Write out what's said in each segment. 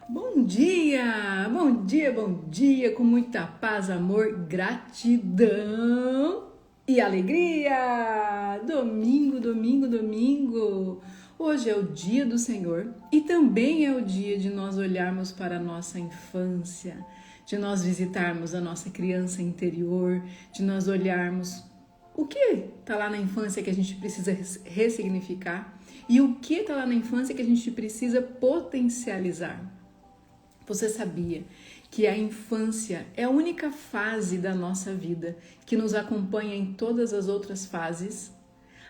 Bom dia, bom dia, com muita paz, amor, gratidão e alegria! Domingo, domingo, domingo! Hoje é o dia do Senhor e também é o dia de nós olharmos para a nossa infância, de nós visitarmos a nossa criança interior, de nós olharmos o que está lá na infância que a gente precisa ressignificar e o que está lá na infância que a gente precisa potencializar. Você sabia que a infância é a única fase da nossa vida que nos acompanha em todas as outras fases?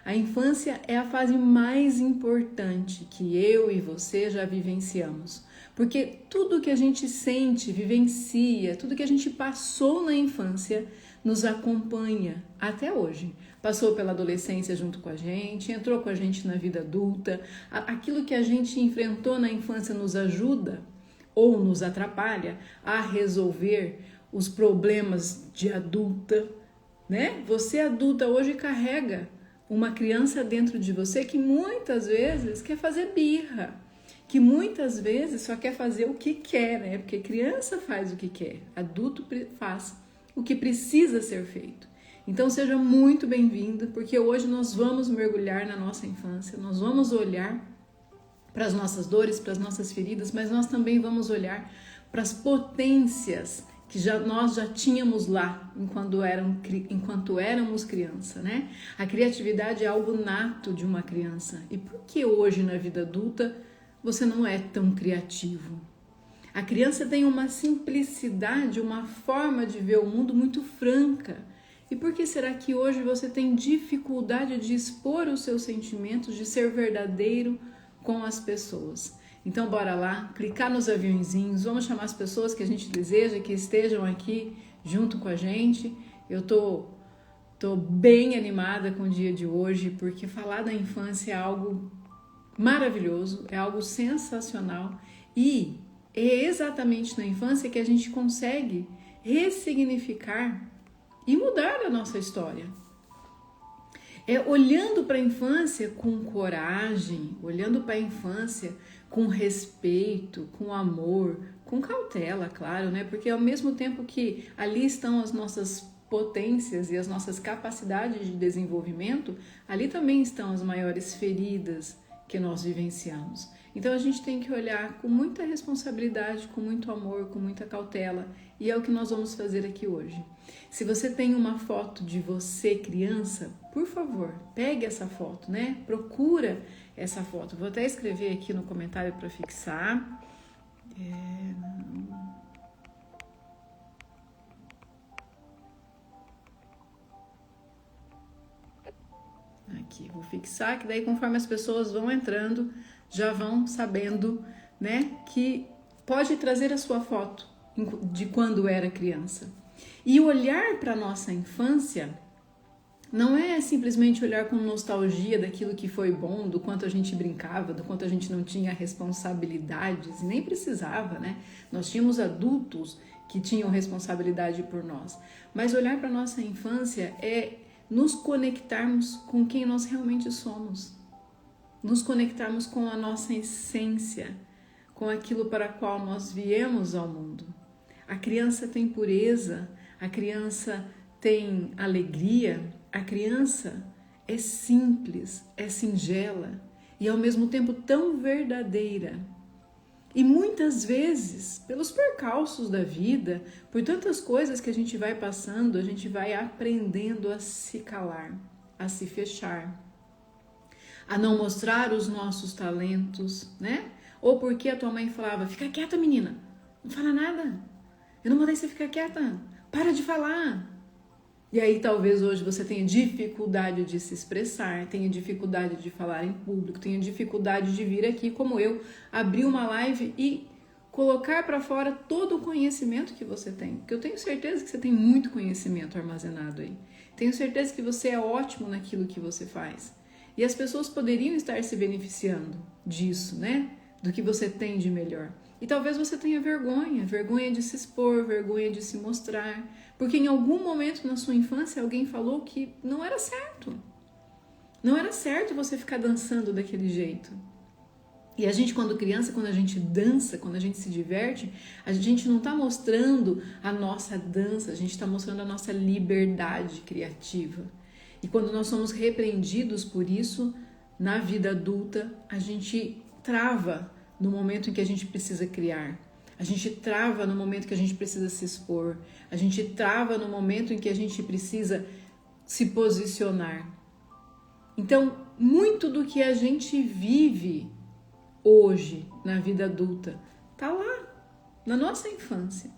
A infância é a fase mais importante que eu e você já vivenciamos, porque tudo que a gente sente, vivencia, tudo que a gente passou na infância nos acompanha até hoje. Passou pela adolescência junto com a gente, entrou com a gente na vida adulta. Aquilo que a gente enfrentou na infância nos ajuda ou nos atrapalha a resolver os problemas de adulta, né? Você adulta hoje carrega uma criança dentro de você que muitas vezes quer fazer birra, que muitas vezes só quer fazer o que quer, né? Porque criança faz o que quer, adulto faz o que precisa ser feito. Então seja muito bem-vindo, porque hoje nós vamos mergulhar na nossa infância, nós vamos olhar para as nossas dores, para as nossas feridas, mas nós também vamos olhar para as potências que nós já tínhamos lá enquanto éramos criança, né? A criatividade é algo nato de uma criança. E por que hoje na vida adulta você não é tão criativo? A criança tem uma simplicidade, uma forma de ver o mundo muito franca. E por que será que hoje você tem dificuldade de expor os seus sentimentos, de ser verdadeiro com as pessoas? Então bora lá, clicar nos aviãozinhos, vamos chamar as pessoas que a gente deseja que estejam aqui junto com a gente. Eu tô bem animada com o dia de hoje, porque falar da infância é algo maravilhoso, é algo sensacional e é exatamente na infância que a gente consegue ressignificar e mudar a nossa história. É olhando para a infância com coragem, olhando para a infância com respeito, com amor, com cautela, claro, né? Porque ao mesmo tempo que ali estão as nossas potências e as nossas capacidades de desenvolvimento, ali também estão as maiores feridas que nós vivenciamos. Então a gente tem que olhar com muita responsabilidade, com muito amor, com muita cautela, e é o que nós vamos fazer aqui hoje. Se você tem uma foto de você criança, por favor, pegue essa foto, né? Procura essa foto. Vou até escrever aqui no comentário para fixar. Aqui, vou fixar, que daí conforme as pessoas vão entrando, já vão sabendo, né, que pode trazer a sua foto de quando era criança. E olhar para a nossa infância não é simplesmente olhar com nostalgia daquilo que foi bom, do quanto a gente brincava, do quanto a gente não tinha responsabilidades, nem precisava, né? Nós tínhamos adultos que tinham responsabilidade por nós. Mas olhar para a nossa infância é nos conectarmos com quem nós realmente somos, nos conectarmos com a nossa essência, com aquilo para o qual nós viemos ao mundo. A criança tem pureza, a criança tem alegria, a criança é simples, é singela e ao mesmo tempo tão verdadeira. E muitas vezes, pelos percalços da vida, por tantas coisas que a gente vai passando, a gente vai aprendendo a se calar, a se fechar, a não mostrar os nossos talentos, né? Ou porque a tua mãe falava, fica quieta, menina, não fala nada. Eu não mandei você ficar quieta, para de falar. E aí talvez hoje você tenha dificuldade de se expressar, tenha dificuldade de falar em público, tenha dificuldade de vir aqui como eu, abrir uma live e colocar para fora todo o conhecimento que você tem. Porque eu tenho certeza que você tem muito conhecimento armazenado aí. Tenho certeza que você é ótimo naquilo que você faz. E as pessoas poderiam estar se beneficiando disso, né? Do que você tem de melhor. E talvez você tenha vergonha de se expor, vergonha de se mostrar, porque em algum momento na sua infância alguém falou que não era certo. Não era certo você ficar dançando daquele jeito. E a gente, quando criança, quando a gente dança, quando a gente se diverte, a gente não está mostrando a nossa dança, a gente está mostrando a nossa liberdade criativa. E quando nós somos repreendidos por isso, na vida adulta, a gente trava no momento em que a gente precisa criar. A gente trava no momento que a gente precisa se expor. A gente trava no momento em que a gente precisa se posicionar. Então, muito do que a gente vive hoje, na vida adulta, tá lá, na nossa infância.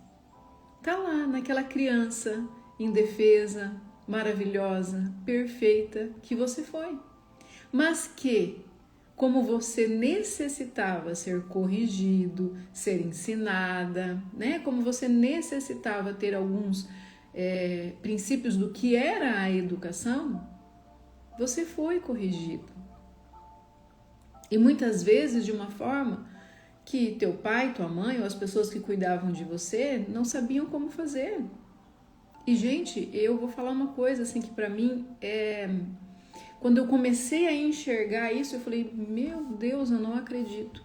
Tá lá, naquela criança indefesa, maravilhosa, perfeita que você foi. Mas que, como você necessitava ser corrigido, ser ensinada, né? Como você necessitava ter alguns princípios do que era a educação, você foi corrigido. E muitas vezes de uma forma que teu pai, tua mãe ou as pessoas que cuidavam de você não sabiam como fazer. E, gente, eu vou falar uma coisa assim que pra mim quando eu comecei a enxergar isso, eu falei, meu Deus, eu não acredito.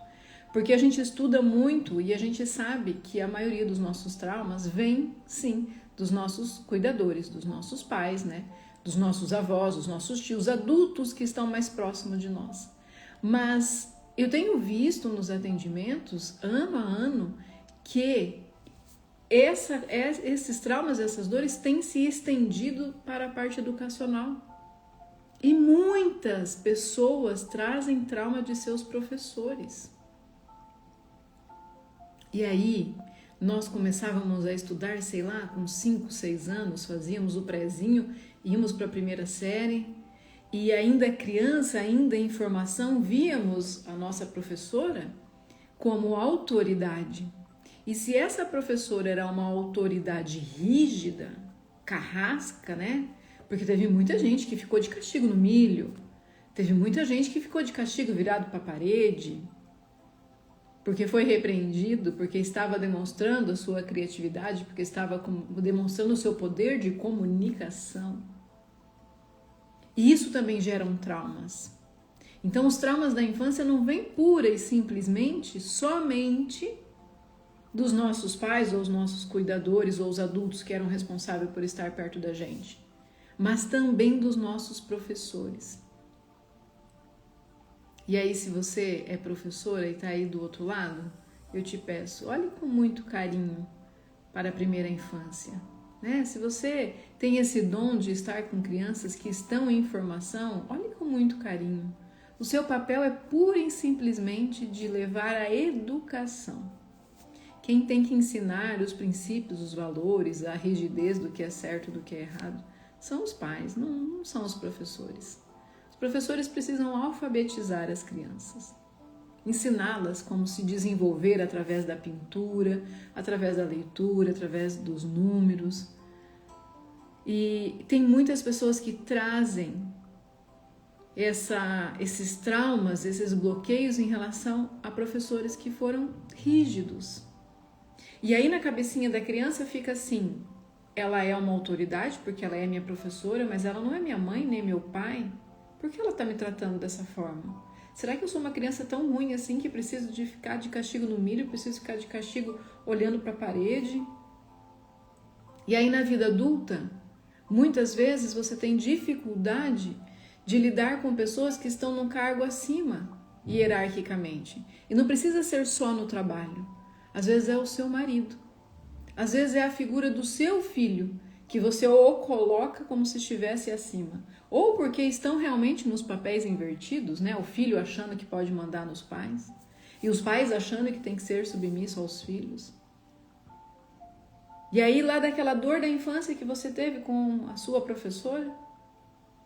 Porque a gente estuda muito e a gente sabe que a maioria dos nossos traumas vem, sim, dos nossos cuidadores, dos nossos pais, né? Dos nossos avós, dos nossos tios, adultos que estão mais próximos de nós. Mas eu tenho visto nos atendimentos, ano a ano, que esses traumas, essas dores têm se estendido para a parte educacional. E muitas pessoas trazem trauma de seus professores. E aí, nós começávamos a estudar, sei lá, com 5, 6 anos, fazíamos o prézinho, íamos para a primeira série, e ainda criança, ainda em formação, víamos a nossa professora como autoridade. E se essa professora era uma autoridade rígida, carrasca, né? Porque teve muita gente que ficou de castigo no milho, teve muita gente que ficou de castigo virado para a parede, porque foi repreendido, porque estava demonstrando a sua criatividade, porque estava demonstrando o seu poder de comunicação. E isso também geram traumas. Então, os traumas da infância não vêm pura e simplesmente somente dos nossos pais ou os nossos cuidadores ou os adultos que eram responsáveis por estar perto da gente, mas também dos nossos professores. E aí, se você é professora e está aí do outro lado, eu te peço, olhe com muito carinho para a primeira infância. Né? Se você tem esse dom de estar com crianças que estão em formação, olhe com muito carinho. O seu papel é pura e simplesmente de levar a educação. Quem tem que ensinar os princípios, os valores, a rigidez do que é certo e do que é errado, são os pais, não são os professores. Os professores precisam alfabetizar as crianças, ensiná-las como se desenvolver através da pintura, através da leitura, através dos números. E tem muitas pessoas que trazem esses traumas, esses bloqueios em relação a professores que foram rígidos. E aí na cabecinha da criança fica assim, ela é uma autoridade porque ela é minha professora, mas ela não é minha mãe nem meu pai. Por que ela está me tratando dessa forma? Será que eu sou uma criança tão ruim assim que preciso de ficar de castigo no milho, preciso ficar de castigo olhando para a parede? E aí na vida adulta, muitas vezes você tem dificuldade de lidar com pessoas que estão num cargo acima, hierarquicamente. E não precisa ser só no trabalho. Às vezes é o seu marido. Às vezes é a figura do seu filho, que você o coloca como se estivesse acima. Ou porque estão realmente nos papéis invertidos, né? O filho achando que pode mandar nos pais. E os pais achando que tem que ser submisso aos filhos. E aí lá daquela dor da infância que você teve com a sua professora,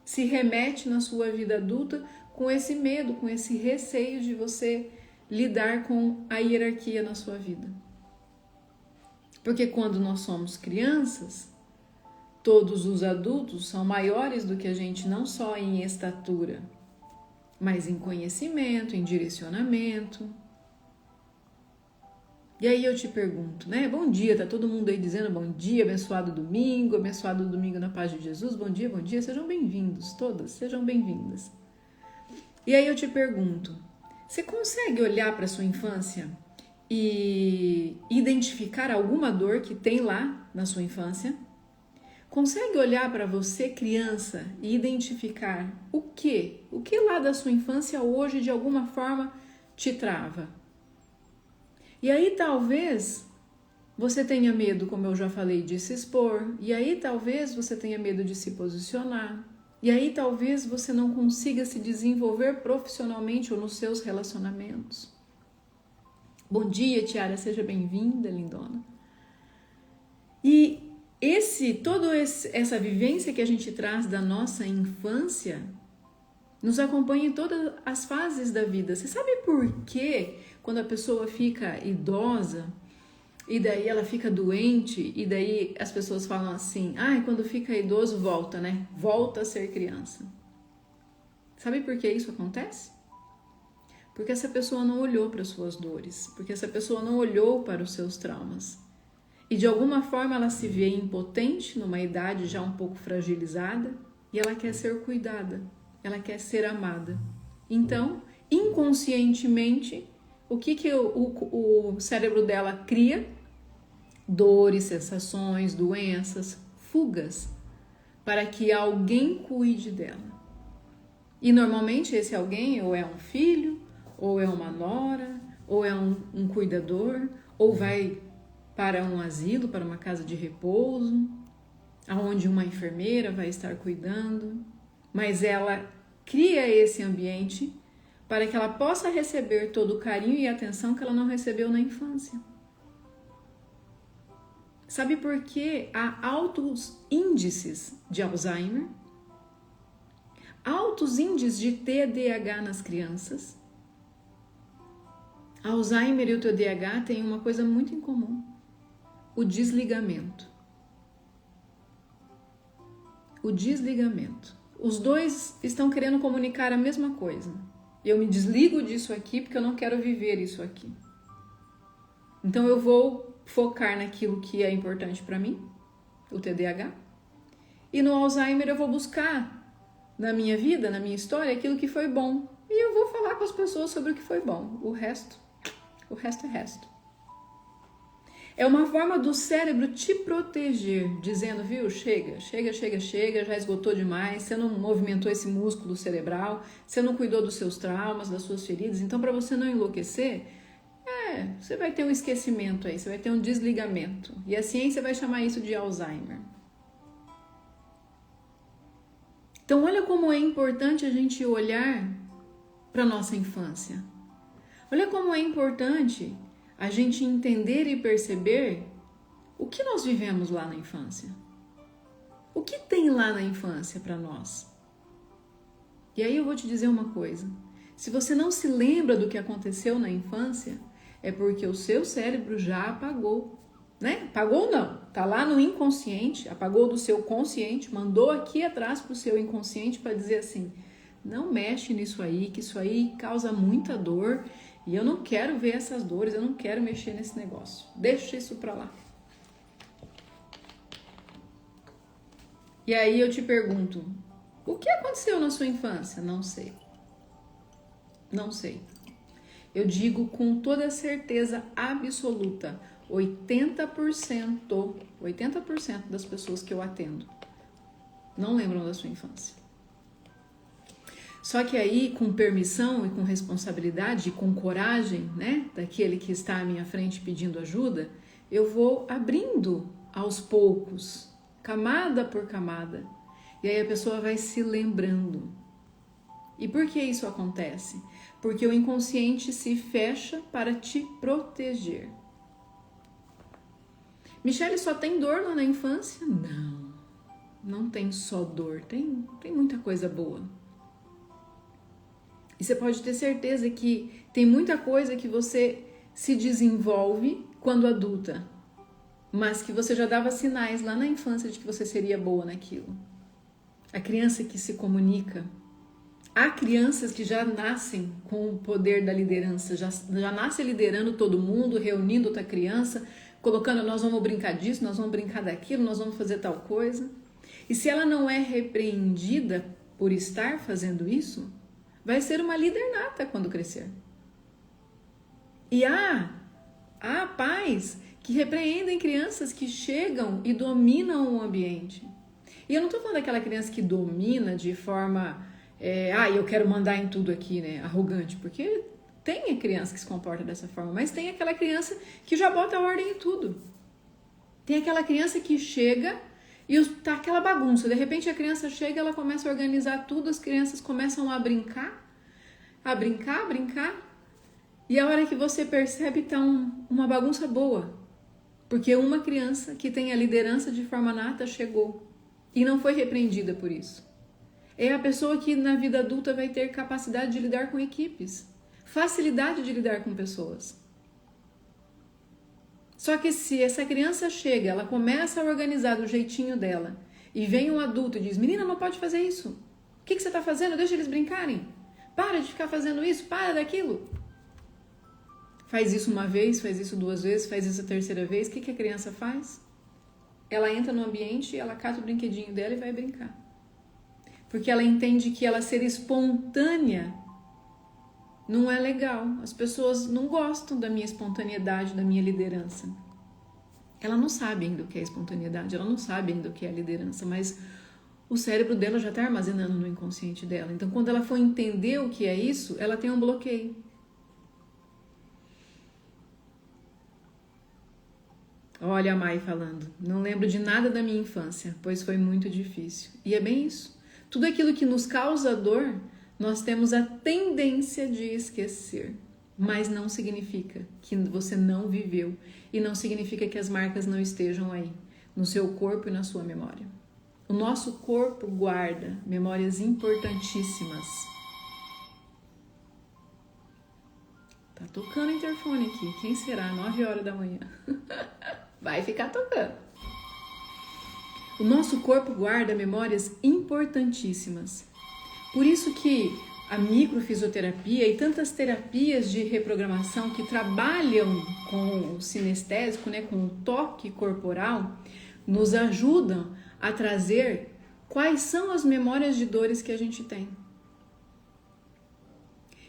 se remete na sua vida adulta com esse medo, com esse receio de você lidar com a hierarquia na sua vida. Porque quando nós somos crianças, todos os adultos são maiores do que a gente, não só em estatura, mas em conhecimento, em direcionamento. E aí eu te pergunto, né? Bom dia, tá todo mundo aí dizendo bom dia, abençoado domingo na paz de Jesus, bom dia, sejam bem-vindos, todas, sejam bem-vindas. E aí eu te pergunto, Você consegue olhar para a sua infância e identificar alguma dor que tem lá na sua infância? Consegue olhar para você, criança, e identificar o que lá da sua infância hoje de alguma forma te trava? E aí talvez você tenha medo, como eu já falei, de se expor, e aí talvez você tenha medo de se posicionar, e aí talvez você não consiga se desenvolver profissionalmente ou nos seus relacionamentos. Bom dia, Tiara, seja bem-vinda, lindona. E essa vivência que a gente traz da nossa infância nos acompanha em todas as fases da vida. Você sabe por que quando a pessoa fica idosa e daí ela fica doente e daí as pessoas falam assim, quando fica idoso volta, né? Volta a ser criança. Sabe por que isso acontece? Porque essa pessoa não olhou para as suas dores, porque essa pessoa não olhou para os seus traumas. E de alguma forma ela se vê impotente, numa idade já um pouco fragilizada, e ela quer ser cuidada, ela quer ser amada. Então, inconscientemente, o que o cérebro dela cria? Dores, sensações, doenças, fugas, para que alguém cuide dela. E normalmente esse alguém ou é um filho, ou é uma nora, ou é um cuidador, ou vai para um asilo, para uma casa de repouso, onde uma enfermeira vai estar cuidando, mas ela cria esse ambiente para que ela possa receber todo o carinho e atenção que ela não recebeu na infância. Sabe por que há altos índices de Alzheimer? Altos índices de TDAH nas crianças? Alzheimer e o TDAH têm uma coisa muito em comum: o desligamento. O desligamento. Os dois estão querendo comunicar a mesma coisa. Eu me desligo disso aqui porque eu não quero viver isso aqui. Então eu vou focar naquilo que é importante para mim, o TDAH. E no Alzheimer eu vou buscar na minha vida, na minha história, aquilo que foi bom. E eu vou falar com as pessoas sobre o que foi bom. O resto é resto. É uma forma do cérebro te proteger, dizendo, viu, chega, já esgotou demais, você não movimentou esse músculo cerebral, você não cuidou dos seus traumas, das suas feridas, então para você não enlouquecer, você vai ter um esquecimento aí, você vai ter um desligamento. E a ciência vai chamar isso de Alzheimer. Então olha como é importante a gente olhar para a nossa infância. Olha como é importante a gente entender e perceber o que nós vivemos lá na infância. O que tem lá na infância para nós? E aí eu vou te dizer uma coisa. Se você não se lembra do que aconteceu na infância, é porque o seu cérebro já apagou, né? Apagou não, tá lá no inconsciente, apagou do seu consciente, mandou aqui atrás pro seu inconsciente para dizer assim, não mexe nisso aí, que isso aí causa muita dor e eu não quero ver essas dores, eu não quero mexer nesse negócio, deixa isso pra lá. E aí eu te pergunto, o que aconteceu na sua infância? Não sei. Não sei. Eu digo com toda certeza absoluta, 80% das pessoas que eu atendo não lembram da sua infância. Só que aí, com permissão e com responsabilidade e com coragem, né, daquele que está à minha frente pedindo ajuda, eu vou abrindo aos poucos, camada por camada, e aí a pessoa vai se lembrando. E por que isso acontece? Porque o inconsciente se fecha para te proteger. Michele, só tem dor lá na infância? Não, não tem só dor, tem muita coisa boa. E você pode ter certeza que tem muita coisa que você se desenvolve quando adulta, mas que você já dava sinais lá na infância de que você seria boa naquilo. A criança que se comunica. Há crianças que já nascem com o poder da liderança, já nascem liderando todo mundo, reunindo outra criança, colocando, nós vamos brincar disso, nós vamos brincar daquilo, nós vamos fazer tal coisa. E se ela não é repreendida por estar fazendo isso, vai ser uma líder nata quando crescer. E há pais que repreendem crianças que chegam e dominam o ambiente. E eu não estou falando daquela criança que domina de forma, eu quero mandar em tudo aqui, né? Arrogante, porque tem a criança que se comporta dessa forma, mas tem aquela criança que já bota ordem em tudo. Tem aquela criança que chega e tá aquela bagunça. De repente a criança chega, ela começa a organizar tudo, as crianças começam a brincar. E a hora que você percebe, tá uma bagunça boa. Porque uma criança que tem a liderança de forma nata chegou e não foi repreendida por isso. É a pessoa que na vida adulta vai ter capacidade de lidar com equipes, facilidade de lidar com pessoas. Só que se essa criança chega, ela começa a organizar do jeitinho dela e vem um adulto e diz, menina, não pode fazer isso. O que você está fazendo? Deixa eles brincarem. Para de ficar fazendo isso, para daquilo. Faz isso uma vez, faz isso duas vezes, faz isso a terceira vez. O que a criança faz? Ela entra no ambiente, ela cata o brinquedinho dela e vai brincar. Porque ela entende que ela ser espontânea não é legal. As pessoas não gostam da minha espontaneidade, da minha liderança. Ela não sabe ainda o que é espontaneidade, ela não sabe ainda o que é liderança, mas o cérebro dela já está armazenando no inconsciente dela. Então, quando ela for entender o que é isso, ela tem um bloqueio. Olha a Mai falando, não lembro de nada da minha infância, pois foi muito difícil. E é bem isso. Tudo aquilo que nos causa dor, nós temos a tendência de esquecer. Mas não significa que você não viveu. E não significa que as marcas não estejam aí, no seu corpo e na sua memória. O nosso corpo guarda memórias importantíssimas. Tá tocando o interfone aqui. Quem será? 9 horas da manhã. Vai ficar tocando. O nosso corpo guarda memórias importantíssimas. Por isso que a microfisioterapia e tantas terapias de reprogramação que trabalham com o sinestésico, né, com o toque corporal, nos ajudam a trazer quais são as memórias de dores que a gente tem.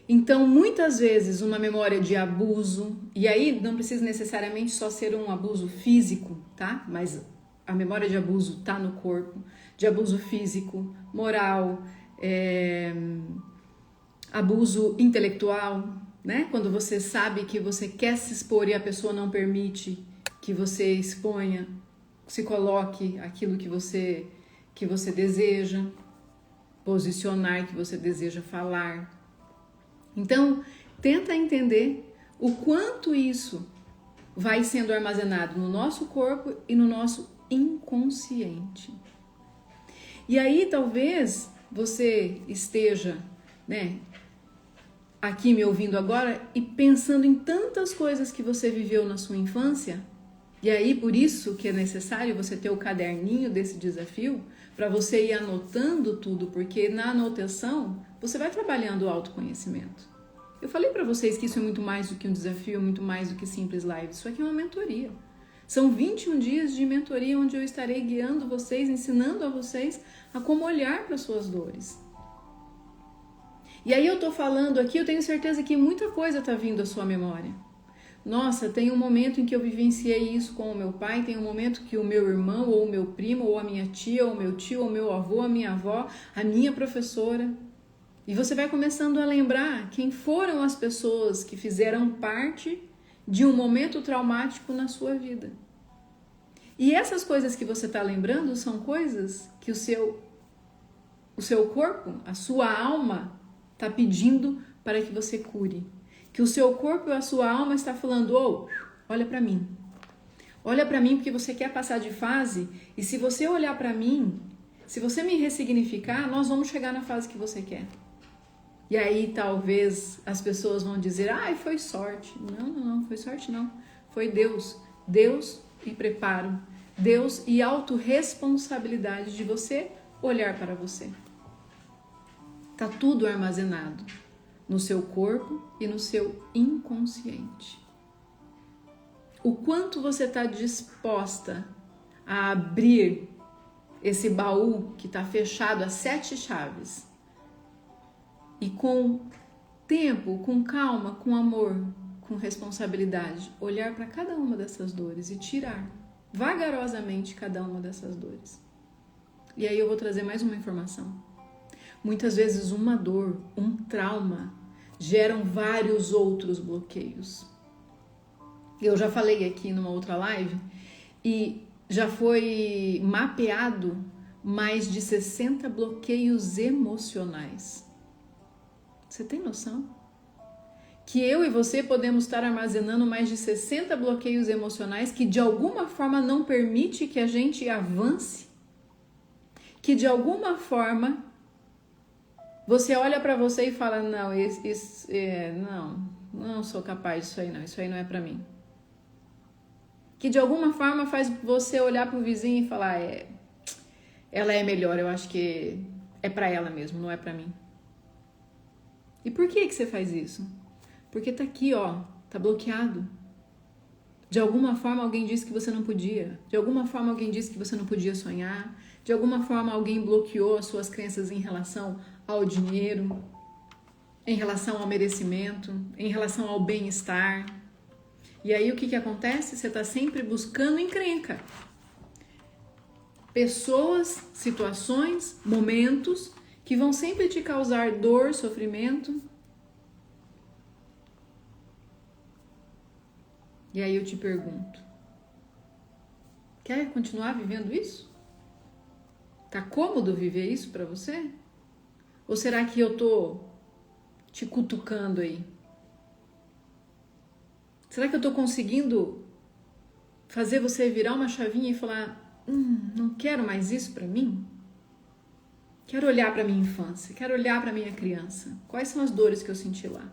Então, muitas vezes, uma memória de abuso, e aí não precisa necessariamente só ser um abuso físico, tá? Mas a memória de abuso tá no corpo, de abuso físico, moral, abuso intelectual, né? Quando você sabe que você quer se expor e a pessoa não permite que você exponha, se coloque aquilo que você deseja, posicionar, que você deseja falar. Então, tenta entender o quanto isso vai sendo armazenado no nosso corpo e no nosso inconsciente. E aí, talvez você esteja, né, aqui me ouvindo agora e pensando em tantas coisas que você viveu na sua infância. E aí, por isso que é necessário você ter o caderninho desse desafio, para você ir anotando tudo, porque na anotação você vai trabalhando o autoconhecimento. Eu falei para vocês que isso é muito mais do que um desafio, muito mais do que simples live. Isso aqui é uma mentoria. São 21 dias de mentoria onde eu estarei guiando vocês, ensinando a vocês a como olhar para suas dores. E aí eu tô falando aqui, eu tenho certeza que muita coisa tá vindo à sua memória. Nossa, tem um momento em que eu vivenciei isso com o meu pai, tem um momento que o meu irmão, ou o meu primo, ou a minha tia, ou o meu tio, ou o meu avô, a minha avó, a minha professora. E você vai começando a lembrar quem foram as pessoas que fizeram parte de um momento traumático na sua vida. E essas coisas que você está lembrando são coisas que o seu corpo, a sua alma, está pedindo para que você cure. Que o seu corpo e a sua alma está falando, olha para mim. Olha para mim porque você quer passar de fase e se você olhar para mim, se você me ressignificar, nós vamos chegar na fase que você quer. E aí talvez as pessoas vão dizer, foi sorte. Não foi sorte não. Foi Deus. Deus e preparo. Deus e autorresponsabilidade de você olhar para você. Tá tudo armazenado no seu corpo e no seu inconsciente. O quanto você está disposta a abrir esse baú que está fechado a 7 chaves e com tempo, com calma, com amor, com responsabilidade, olhar para cada uma dessas dores e tirar vagarosamente cada uma dessas dores. E aí eu vou trazer mais uma informação. Muitas vezes uma dor, um trauma, geram vários outros bloqueios. Eu já falei aqui numa outra live e já foi mapeado mais de 60 bloqueios emocionais. Você tem noção? Que eu e você podemos estar armazenando mais de 60 bloqueios emocionais que de alguma forma não permite que a gente avance, que de alguma forma você olha para você e fala, não sou capaz disso aí não, isso aí não é para mim. Que de alguma forma faz você olhar para o vizinho e falar, ela é melhor, eu acho que é para ela mesmo, não é para mim. E por que você faz isso? Porque tá aqui, ó, tá bloqueado. De alguma forma alguém disse que você não podia. De alguma forma alguém disse que você não podia sonhar. De alguma forma alguém bloqueou as suas crenças em relação ao dinheiro, em relação ao merecimento, em relação ao bem-estar. E aí o que acontece? Você tá sempre buscando encrenca. Pessoas, situações, momentos que vão sempre te causar dor, sofrimento. E aí eu te pergunto, quer continuar vivendo isso? Tá cômodo viver isso pra você? Ou será que eu tô te cutucando aí? Será que eu tô conseguindo fazer você virar uma chavinha e falar, não quero mais isso pra mim? Quero olhar pra minha infância, quero olhar pra minha criança. Quais são as dores que eu senti lá?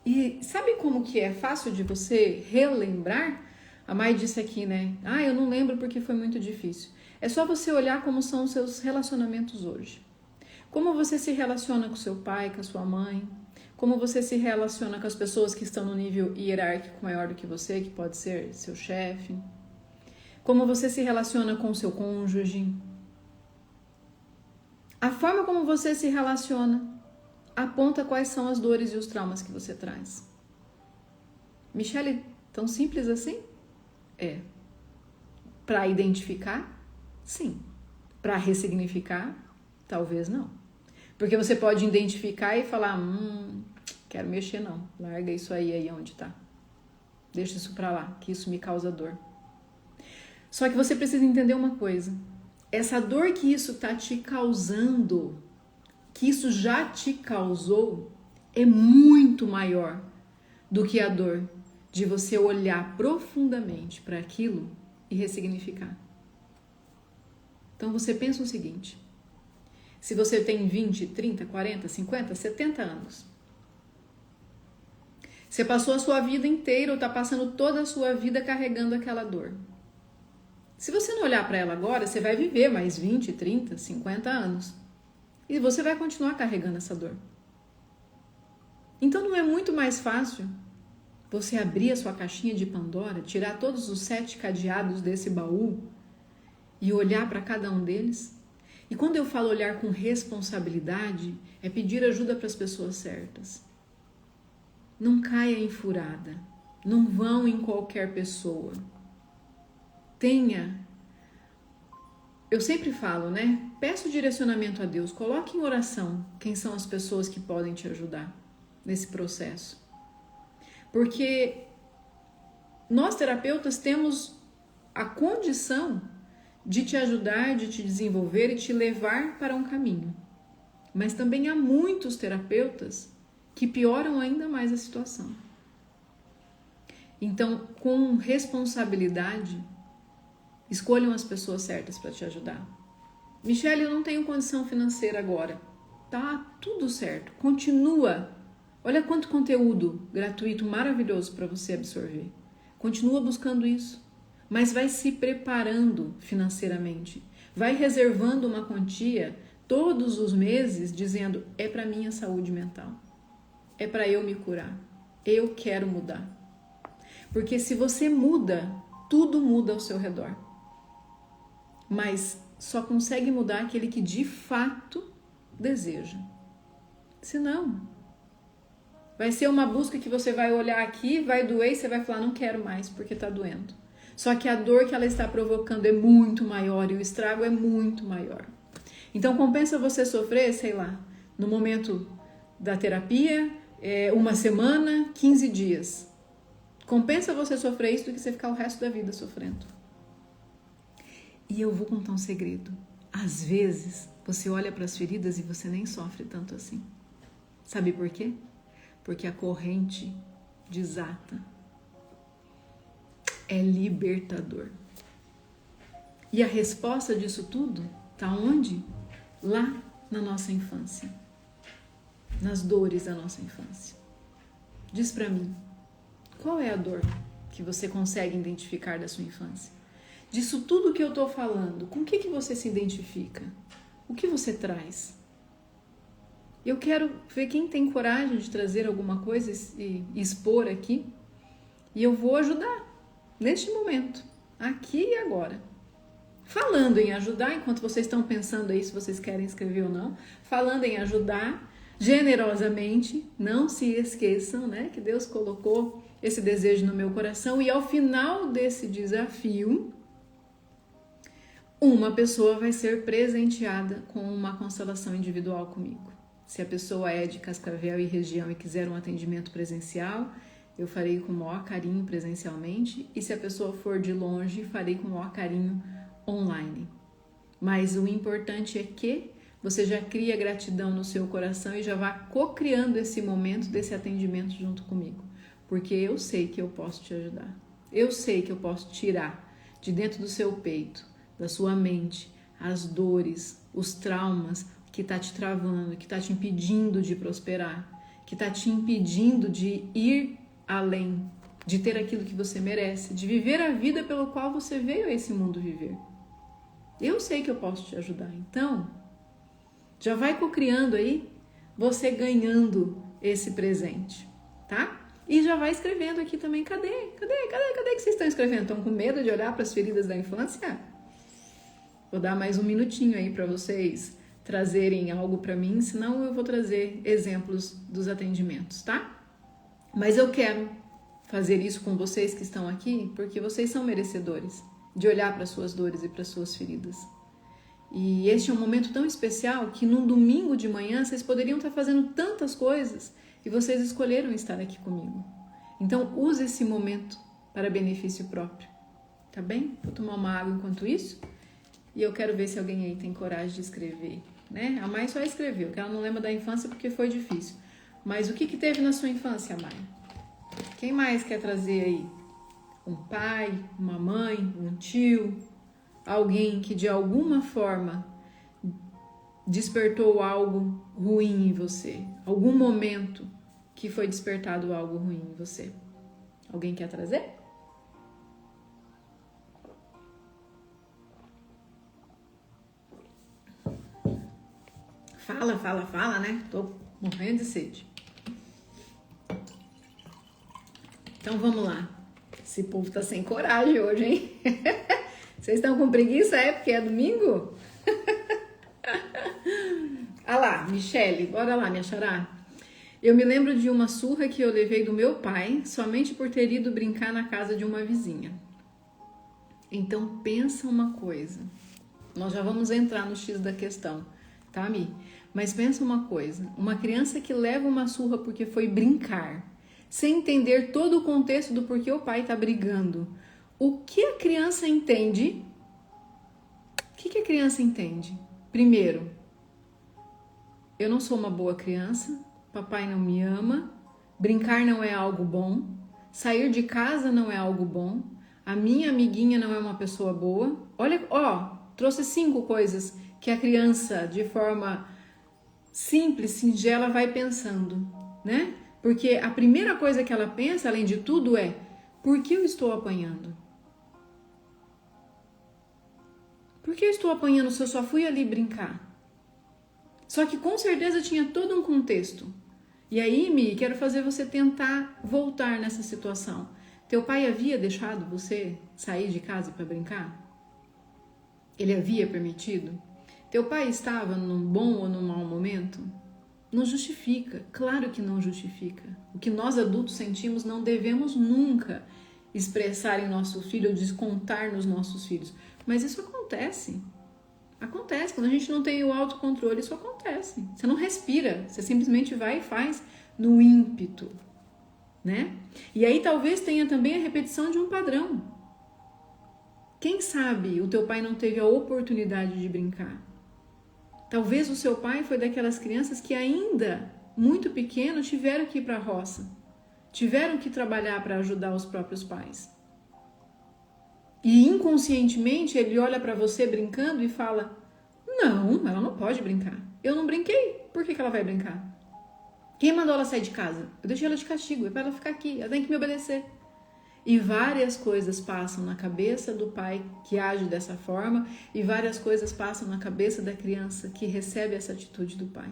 E sabe como que é fácil de você relembrar? A Mai disse aqui, né? Eu não lembro porque foi muito difícil. É só você olhar como são os seus relacionamentos hoje. Como você se relaciona com seu pai, com a sua mãe. Como você se relaciona com as pessoas que estão no nível hierárquico maior do que você, que pode ser seu chefe. Como você se relaciona com o seu cônjuge. A forma como você se relaciona aponta quais são as dores e os traumas que você traz. Michele, tão simples assim? É. Para identificar? Sim. Para ressignificar? Talvez não. Porque você pode identificar e falar, quero mexer não. Larga isso aí onde tá. Deixa isso pra lá, que isso me causa dor. Só que você precisa entender uma coisa. Essa dor que isso tá te causando, que isso já te causou, é muito maior do que a dor de você olhar profundamente para aquilo e ressignificar. Então você pensa o seguinte, se você tem 20, 30, 40, 50, 70 anos, você passou a sua vida inteira ou está passando toda a sua vida carregando aquela dor. Se você não olhar para ela agora, você vai viver mais 20, 30, 50 anos. E você vai continuar carregando essa dor. Então não é muito mais fácil você abrir a sua caixinha de Pandora, tirar todos os 7 cadeados desse baú e olhar para cada um deles? E quando eu falo olhar com responsabilidade, é pedir ajuda para as pessoas certas. Não caia em furada. Não vão em qualquer pessoa. Eu sempre falo, né? Peça o direcionamento a Deus, coloque em oração quem são as pessoas que podem te ajudar nesse processo. Porque nós terapeutas temos a condição de te ajudar, de te desenvolver e te levar para um caminho. Mas também há muitos terapeutas que pioram ainda mais a situação. Então, com responsabilidade, escolham as pessoas certas para te ajudar. Michele, eu não tenho condição financeira agora. Tá tudo certo. Continua. Olha quanto conteúdo gratuito maravilhoso para você absorver. Continua buscando isso. Mas vai se preparando financeiramente. Vai reservando uma quantia todos os meses dizendo, é para minha saúde mental. É para eu me curar. Eu quero mudar. Porque se você muda, tudo muda ao seu redor. Mas só consegue mudar aquele que de fato deseja. Se não, Vai ser uma busca que você vai olhar aqui, vai doer e você vai falar, não quero mais, porque tá doendo. Só que a dor que ela está provocando é muito maior e o estrago é muito maior. Então compensa você sofrer, sei lá, no momento da terapia, uma semana, 15 dias. Compensa você sofrer isso do que você ficar o resto da vida sofrendo. E eu vou contar um segredo. Às vezes, você olha para as feridas e você nem sofre tanto assim. Sabe por quê? Porque a corrente desata. É libertador. E a resposta disso tudo está onde? Lá na nossa infância. Nas dores da nossa infância. Diz para mim, qual é a dor que você consegue identificar da sua infância? Disso tudo que eu estou falando, com o que você se identifica? O que você traz? Eu quero ver quem tem coragem de trazer alguma coisa e expor aqui. E eu vou ajudar neste momento, aqui e agora. Falando em ajudar, enquanto vocês estão pensando aí se vocês querem escrever ou não, falando em ajudar generosamente, não se esqueçam, né, que Deus colocou esse desejo no meu coração e ao final desse desafio, uma pessoa vai ser presenteada com uma constelação individual comigo. Se a pessoa é de Cascavel e região e quiser um atendimento presencial, eu farei com o maior carinho presencialmente. E se a pessoa for de longe, farei com o maior carinho online. Mas o importante é que você já cria gratidão no seu coração e já vá co-criando esse momento desse atendimento junto comigo. Porque eu sei que eu posso te ajudar. Eu sei que eu posso tirar de dentro do seu peito, da sua mente, as dores, os traumas que está te travando, que está te impedindo de prosperar, que está te impedindo de ir além, de ter aquilo que você merece, de viver a vida pelo qual você veio a esse mundo viver. Eu sei que eu posso te ajudar, então já vai cocriando aí, você ganhando esse presente, tá? E já vai escrevendo aqui também, cadê que vocês estão escrevendo? Estão com medo de olhar para as feridas da infância? Vou dar mais um minutinho aí para vocês trazerem algo para mim, senão eu vou trazer exemplos dos atendimentos, tá? Mas eu quero fazer isso com vocês que estão aqui, porque vocês são merecedores de olhar para suas dores e para suas feridas. E este é um momento tão especial que num domingo de manhã vocês poderiam estar fazendo tantas coisas e vocês escolheram estar aqui comigo. Então use esse momento para benefício próprio, tá bem? Vou tomar uma água enquanto isso e eu quero ver se alguém aí tem coragem de escrever, né? A Mai só escreveu, que ela não lembra da infância porque foi difícil. Mas o que teve na sua infância, Mai? Quem mais quer trazer aí? Um pai, uma mãe, um tio, alguém que de alguma forma despertou algo ruim em você, algum momento que foi despertado algo ruim em você. Alguém quer trazer? Fala, né? Tô morrendo de sede. Então vamos lá. Esse povo tá sem coragem hoje, hein? Vocês estão com preguiça, porque é domingo? Ah lá, Michele, bora lá, minha xará. Eu me lembro de uma surra que eu levei do meu pai somente por ter ido brincar na casa de uma vizinha. Então pensa uma coisa. Nós já vamos entrar no X da questão, tá, Mi? Mas pensa uma coisa. Uma criança que leva uma surra porque foi brincar, sem entender todo o contexto do porquê o pai tá brigando. O que a criança entende? O que a criança entende? Primeiro, eu não sou uma boa criança, papai não me ama, brincar não é algo bom, sair de casa não é algo bom, a minha amiguinha não é uma pessoa boa. Olha, trouxe 5 coisas que a criança, de forma simples, singela, vai pensando, né? Porque a primeira coisa que ela pensa, além de tudo, é: por que eu estou apanhando? Por que eu estou apanhando se eu só fui ali brincar? Só que com certeza tinha todo um contexto. E aí, Mi, quero fazer você tentar voltar nessa situação. Teu pai havia deixado você sair de casa para brincar? Ele havia permitido? Teu pai estava num bom ou num mau momento? Não justifica, claro que não justifica. O que nós adultos sentimos não devemos nunca expressar em nosso filho ou descontar nos nossos filhos. Mas isso acontece. Acontece. Quando a gente não tem o autocontrole, isso acontece. Você não respira, você simplesmente vai e faz no ímpeto, né? E aí talvez tenha também a repetição de um padrão. Quem sabe o teu pai não teve a oportunidade de brincar? Talvez o seu pai foi daquelas crianças que ainda muito pequeno tiveram que ir para a roça, tiveram que trabalhar para ajudar os próprios pais. E inconscientemente ele olha para você brincando e fala: não, ela não pode brincar. Eu não brinquei, por que ela vai brincar? Quem mandou ela sair de casa? Eu deixei ela de castigo, é para ela ficar aqui, ela tem que me obedecer. E várias coisas passam na cabeça do pai que age dessa forma, e várias coisas passam na cabeça da criança que recebe essa atitude do pai.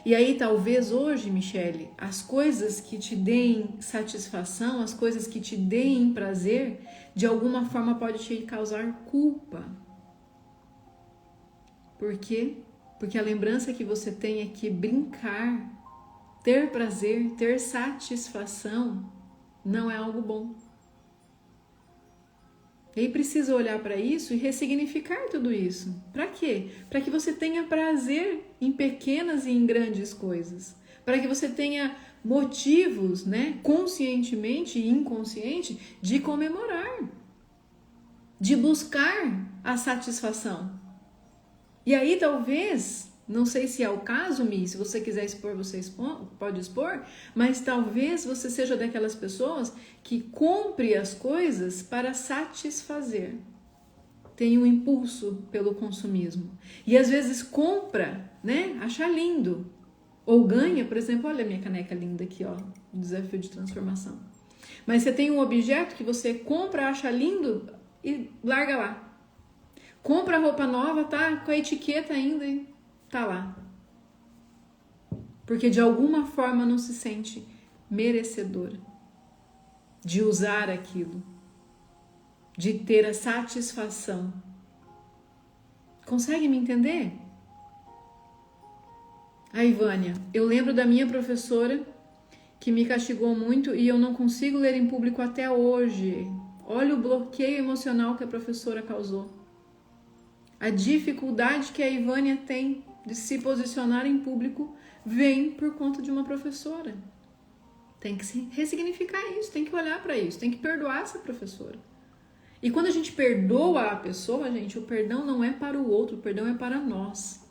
E aí talvez hoje, Michele, as coisas que te deem satisfação, as coisas que te deem prazer, de alguma forma pode te causar culpa. Por quê? Porque a lembrança que você tem é que brincar, ter prazer, ter satisfação, não é algo bom. E aí precisa olhar para isso e ressignificar tudo isso. Para quê? Para que você tenha prazer em pequenas e em grandes coisas. Para que você tenha motivos, né, conscientemente e inconsciente, de comemorar, de buscar a satisfação. E aí talvez, não sei se é o caso, Mi, se você quiser expor, você pode expor, mas talvez você seja daquelas pessoas que compre as coisas para satisfazer. Tem um impulso pelo consumismo. E às vezes compra, né? Acha lindo. Ou ganha, por exemplo, olha a minha caneca linda aqui, ó, desafio de transformação. Mas você tem um objeto que você compra, acha lindo e larga lá. Compra roupa nova, tá com a etiqueta ainda e tá lá. Porque de alguma forma não se sente merecedor de usar aquilo, de ter a satisfação. Consegue me entender? A Ivânia, eu lembro da minha professora que me castigou muito e eu não consigo ler em público até hoje. Olha o bloqueio emocional que a professora causou. A dificuldade que a Ivânia tem de se posicionar em público vem por conta de uma professora. Tem que ressignificar isso, tem que olhar para isso, tem que perdoar essa professora. E quando a gente perdoa a pessoa, gente, o perdão não é para o outro, o perdão é para nós.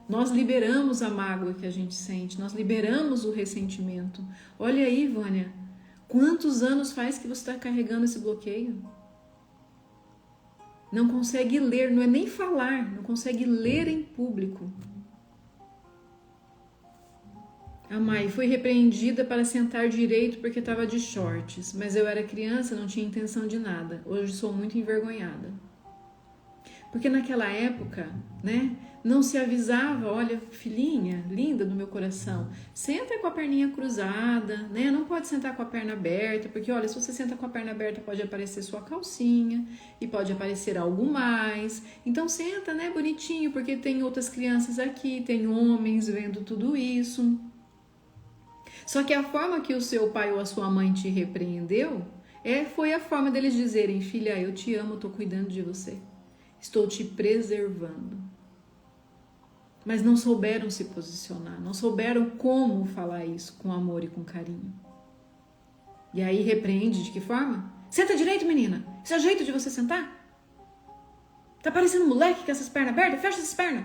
Nós liberamos a mágoa que a gente sente, nós liberamos o ressentimento. Olha aí, Ivânia, quantos anos faz que você está carregando esse bloqueio? Não consegue ler, não é nem falar, não consegue ler em público. A Mai foi repreendida para sentar direito porque estava de shorts, mas eu era criança, não tinha intenção de nada. Hoje sou muito envergonhada. Porque naquela época, né, não se avisava, olha, filhinha, linda do meu coração, senta com a perninha cruzada, né, não pode sentar com a perna aberta, porque olha, se você senta com a perna aberta pode aparecer sua calcinha e pode aparecer algo mais. Então senta, né, bonitinho, porque tem outras crianças aqui, tem homens vendo tudo isso. Só que a forma que o seu pai ou a sua mãe te repreendeu foi a forma deles dizerem, filha, eu te amo, estou cuidando de você. Estou te preservando. Mas não souberam se posicionar, não souberam como falar isso com amor e com carinho. E aí repreende de que forma? Senta direito, menina. Esse é o jeito de você sentar? Tá parecendo um moleque com essas pernas abertas? Fecha essas pernas.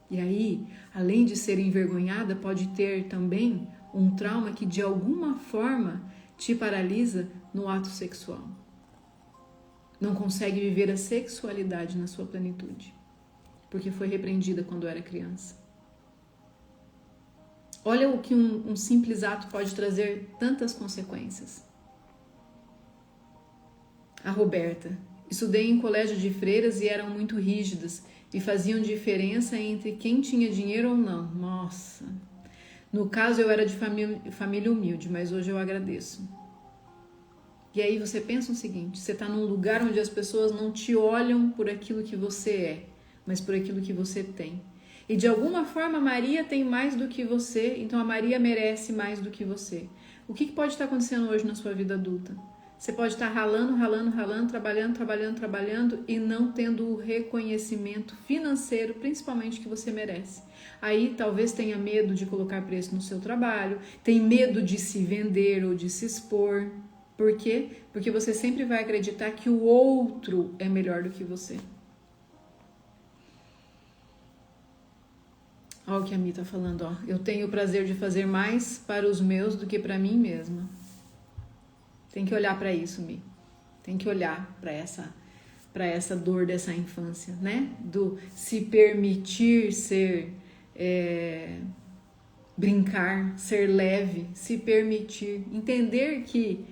E aí, além de ser envergonhada, pode ter também um trauma que de alguma forma te paralisa no ato sexual. Não consegue viver a sexualidade na sua plenitude, porque foi repreendida quando era criança. Olha o que um simples ato pode trazer tantas consequências. A Roberta. Estudei em colégio de freiras e eram muito rígidas e faziam diferença entre quem tinha dinheiro ou não. Nossa! No caso eu era de família humilde, mas hoje eu agradeço. E aí você pensa o seguinte, você está num lugar onde as pessoas não te olham por aquilo que você é, mas por aquilo que você tem. E de alguma forma Maria tem mais do que você, então a Maria merece mais do que você. O que pode estar acontecendo hoje na sua vida adulta? Você pode estar ralando, trabalhando e não tendo o reconhecimento financeiro, principalmente, que você merece. Aí talvez tenha medo de colocar preço no seu trabalho, tem medo de se vender ou de se expor. Por quê? Porque você sempre vai acreditar que o outro é melhor do que você. Olha o que a Mi tá falando, ó. Eu tenho o prazer de fazer mais para os meus do que para mim mesma. Tem que olhar para isso, Mi. Tem que olhar para essa dor dessa infância, né? Do se permitir ser, brincar, ser leve, se permitir. Entender que,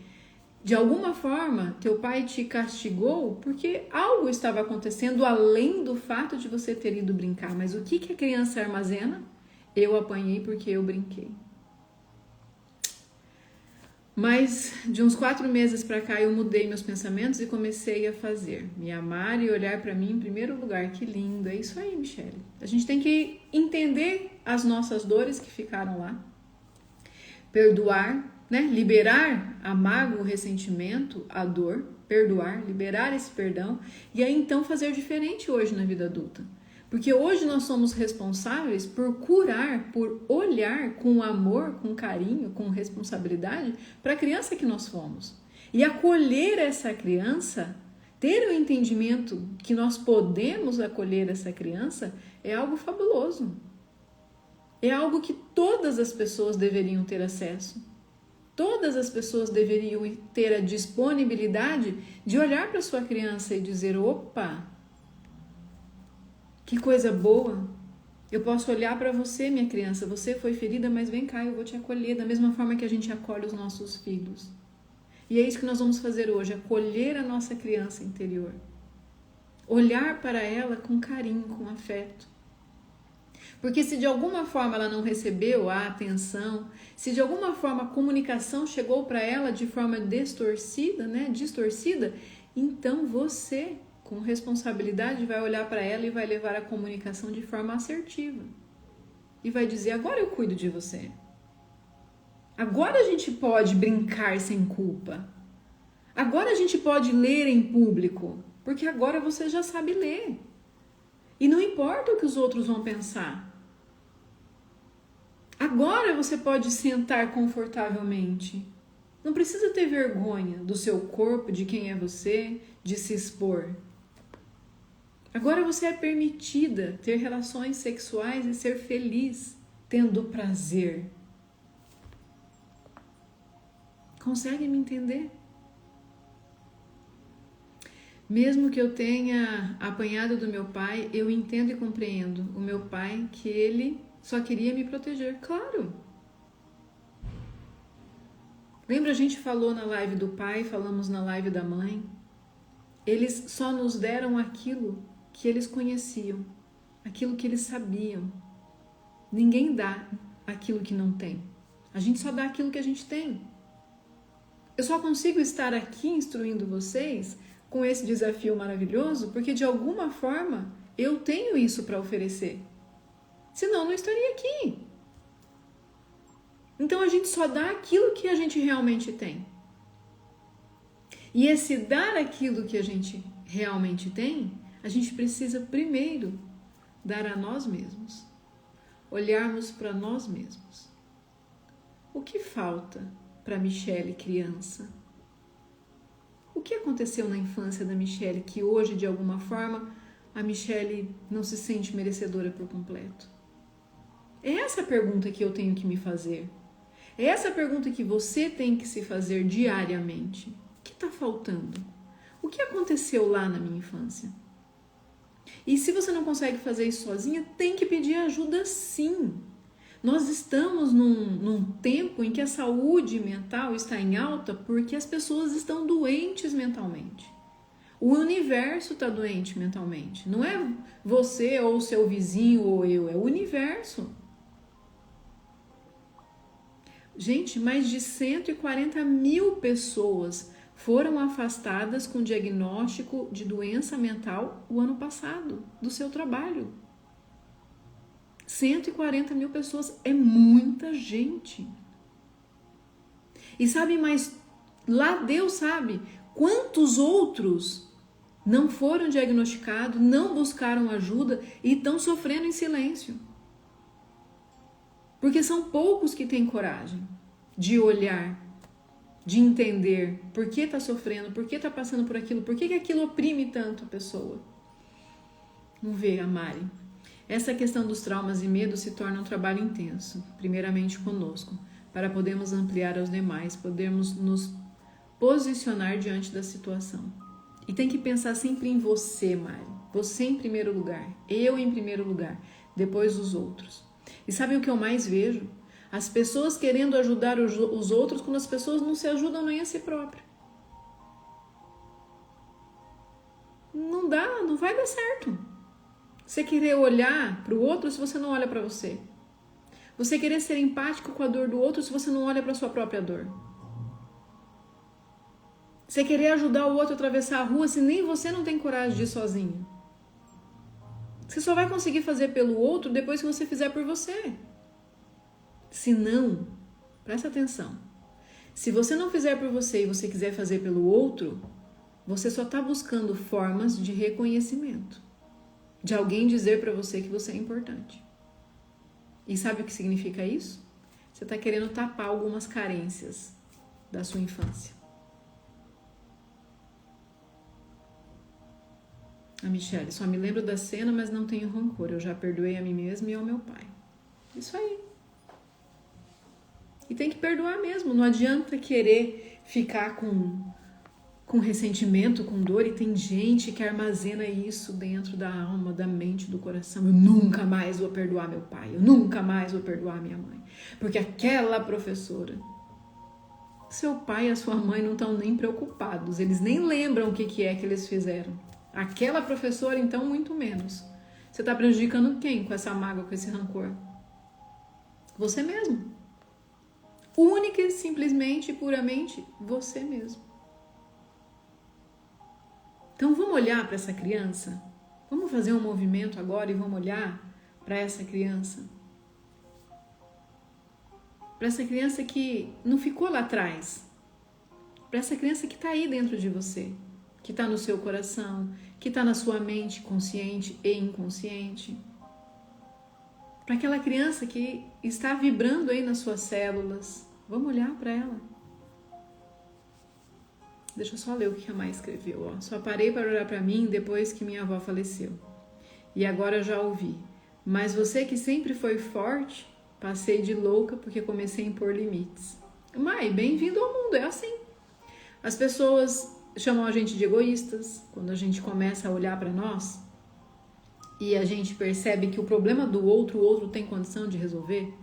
de alguma forma, teu pai te castigou porque algo estava acontecendo além do fato de você ter ido brincar. Mas o que a criança armazena? Eu apanhei porque eu brinquei. Mas de uns 4 meses para cá eu mudei meus pensamentos e comecei a fazer. Me amar e olhar para mim em primeiro lugar. Que lindo, é isso aí, Michele. A gente tem que entender as nossas dores que ficaram lá. Perdoar, né? Liberar a mágoa, o ressentimento, a dor. Perdoar, liberar esse perdão. E aí então fazer diferente hoje na vida adulta. Porque hoje nós somos responsáveis por curar, por olhar com amor, com carinho, com responsabilidade para a criança que nós fomos. E acolher essa criança, ter o entendimento que nós podemos acolher essa criança, é algo fabuloso. É algo que todas as pessoas deveriam ter acesso. Todas as pessoas deveriam ter a disponibilidade de olhar para sua criança e dizer: opa, que coisa boa, eu posso olhar para você, minha criança, você foi ferida, mas vem cá, eu vou te acolher, da mesma forma que a gente acolhe os nossos filhos. E é isso que nós vamos fazer hoje, acolher a nossa criança interior. Olhar para ela com carinho, com afeto. Porque se de alguma forma ela não recebeu a atenção, se de alguma forma a comunicação chegou para ela de forma distorcida, então você, com responsabilidade, vai olhar para ela e vai levar a comunicação de forma assertiva. E vai dizer: agora eu cuido de você. Agora a gente pode brincar sem culpa. Agora a gente pode ler em público, porque agora você já sabe ler. E não importa o que os outros vão pensar. Agora você pode sentar confortavelmente. Não precisa ter vergonha do seu corpo, de quem é você, de se expor. Agora você é permitida ter relações sexuais e ser feliz, tendo prazer. Consegue me entender? Mesmo que eu tenha apanhado do meu pai, eu entendo e compreendo o meu pai, que ele só queria me proteger. Claro! Lembra, a gente falou na live do pai, falamos na live da mãe? Eles só nos deram aquilo que eles conheciam, aquilo que eles sabiam. Ninguém dá aquilo que não tem. A gente só dá aquilo que a gente tem. Eu só consigo estar aqui instruindo vocês com esse desafio maravilhoso porque de alguma forma eu tenho isso para oferecer. Senão eu não estaria aqui. Então a gente só dá aquilo que a gente realmente tem. E esse dar aquilo que a gente realmente tem, a gente precisa primeiro dar a nós mesmos. Olharmos para nós mesmos. O que falta para Michele criança? O que aconteceu na infância da Michele que hoje, de alguma forma, a Michele não se sente merecedora por completo? É essa a pergunta que eu tenho que me fazer. É essa a pergunta que você tem que se fazer diariamente. O que está faltando? O que aconteceu lá na minha infância? E se você não consegue fazer isso sozinha, tem que pedir ajuda sim. Nós estamos num tempo em que a saúde mental está em alta porque as pessoas estão doentes mentalmente. O universo está doente mentalmente. Não é você ou seu vizinho ou eu, é o universo. Gente, mais de 140 mil pessoas foram afastadas com diagnóstico de doença mental o ano passado, do seu trabalho. 140 mil pessoas é muita gente. E sabe, mas lá Deus sabe quantos outros não foram diagnosticados, não buscaram ajuda e estão sofrendo em silêncio. Porque são poucos que têm coragem de olhar, de entender por que está sofrendo, por que está passando por aquilo, por que aquilo oprime tanto a pessoa. Vamos ver, a Mari. Essa questão dos traumas e medos se torna um trabalho intenso, primeiramente conosco, para podermos ampliar aos demais, podermos nos posicionar diante da situação. E tem que pensar sempre em você, Mari. Você em primeiro lugar, eu em primeiro lugar, depois os outros. E sabe o que eu mais vejo? As pessoas querendo ajudar os outros quando as pessoas não se ajudam nem a si próprias. Não dá, não vai dar certo. Você querer olhar para o outro se você não olha para você. Você querer ser empático com a dor do outro se você não olha para a sua própria dor. Você querer ajudar o outro a atravessar a rua se nem você não tem coragem de ir sozinho. Você só vai conseguir fazer pelo outro depois que você fizer por você. Se não, presta atenção. Se você não fizer por você e você quiser fazer pelo outro, você só está buscando formas de reconhecimento. De alguém dizer para você que você é importante. E sabe o que significa isso? Você está querendo tapar algumas carências da sua infância. A Michelle, só me lembro da cena, mas não tenho rancor. Eu já perdoei a mim mesma e ao meu pai. Isso aí. E tem que perdoar mesmo. Não adianta querer ficar com ressentimento, com dor. E tem gente que armazena isso dentro da alma, da mente, do coração. Eu nunca mais vou perdoar meu pai. Eu nunca mais vou perdoar minha mãe. Porque aquela professora... Seu pai e a sua mãe não estão nem preocupados. Eles nem lembram o que é que eles fizeram. Aquela professora, então, muito menos. Você está prejudicando quem com essa mágoa, com esse rancor? Você mesmo. Única e simplesmente, puramente, você mesmo. Então, vamos olhar para essa criança? Vamos fazer um movimento agora e vamos olhar para essa criança? Para essa criança que não ficou lá atrás. Para essa criança que está aí dentro de você. Que está no seu coração, que está na sua mente consciente e inconsciente. Para aquela criança que está vibrando aí nas suas células. Vamos olhar para ela. Deixa eu só ler o que a Mai escreveu. Ó. Só parei para olhar para mim depois que minha avó faleceu. E agora eu já ouvi. Mas você que sempre foi forte, passei de louca porque comecei a impor limites. Mai, bem-vindo ao mundo, é assim. As pessoas chamam a gente de egoístas, quando a gente começa a olhar para nós e a gente percebe que o problema do outro, o outro tem condição de resolver.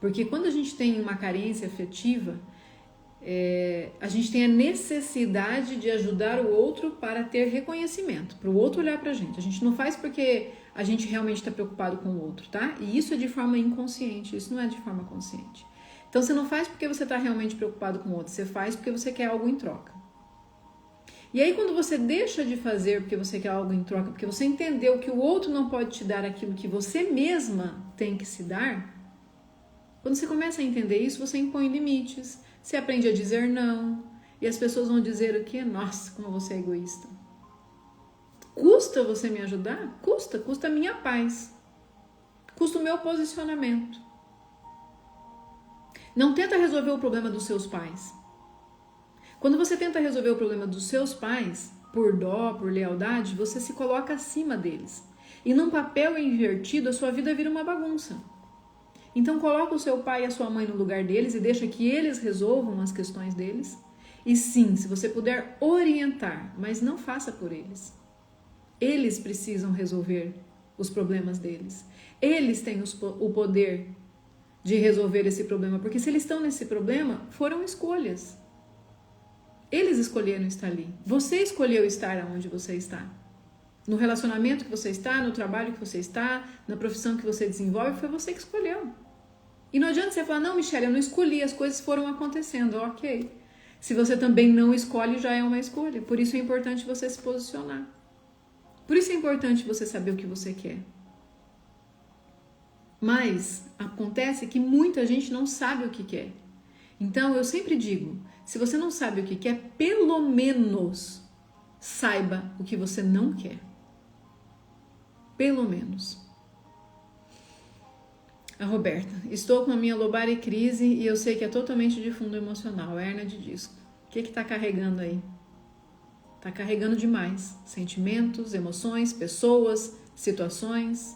Porque quando a gente tem uma carência afetiva, a gente tem a necessidade de ajudar o outro para ter reconhecimento, para o outro olhar para a gente. A gente não faz porque a gente realmente está preocupado com o outro, tá? E isso é de forma inconsciente, isso não é de forma consciente. Então você não faz porque você está realmente preocupado com o outro, você faz porque você quer algo em troca. E aí quando você deixa de fazer porque você quer algo em troca, porque você entendeu que o outro não pode te dar aquilo que você mesma tem que se dar, quando você começa a entender isso, você impõe limites, você aprende a dizer não, e as pessoas vão dizer o quê? Nossa, como você é egoísta. Custa você me ajudar? Custa a minha paz, custa o meu posicionamento. Não tenta resolver o problema dos seus pais. Quando você tenta resolver o problema dos seus pais, por dó, por lealdade, você se coloca acima deles. E num papel invertido, a sua vida vira uma bagunça. Então coloca o seu pai e a sua mãe no lugar deles e deixa que eles resolvam as questões deles. E sim, se você puder orientar, mas não faça por eles. Eles precisam resolver os problemas deles. Eles têm o poder de resolver esse problema, porque se eles estão nesse problema, foram escolhas. Eles escolheram estar ali. Você escolheu estar onde você está. No relacionamento que você está, no trabalho que você está, na profissão que você desenvolve, foi você que escolheu. E não adianta você falar, não, Michelle, eu não escolhi, as coisas foram acontecendo. Ok. Se você também não escolhe, já é uma escolha. Por isso é importante você se posicionar. Por isso é importante você saber o que você quer. Mas acontece que muita gente não sabe o que quer. Então eu sempre digo, se você não sabe o que quer, pelo menos saiba o que você não quer. Pelo menos. A Roberta, estou com a minha lombar em crise e eu sei que é totalmente de fundo emocional, hérnia de disco. O que está carregando aí? Está carregando demais. Sentimentos, emoções, pessoas, situações.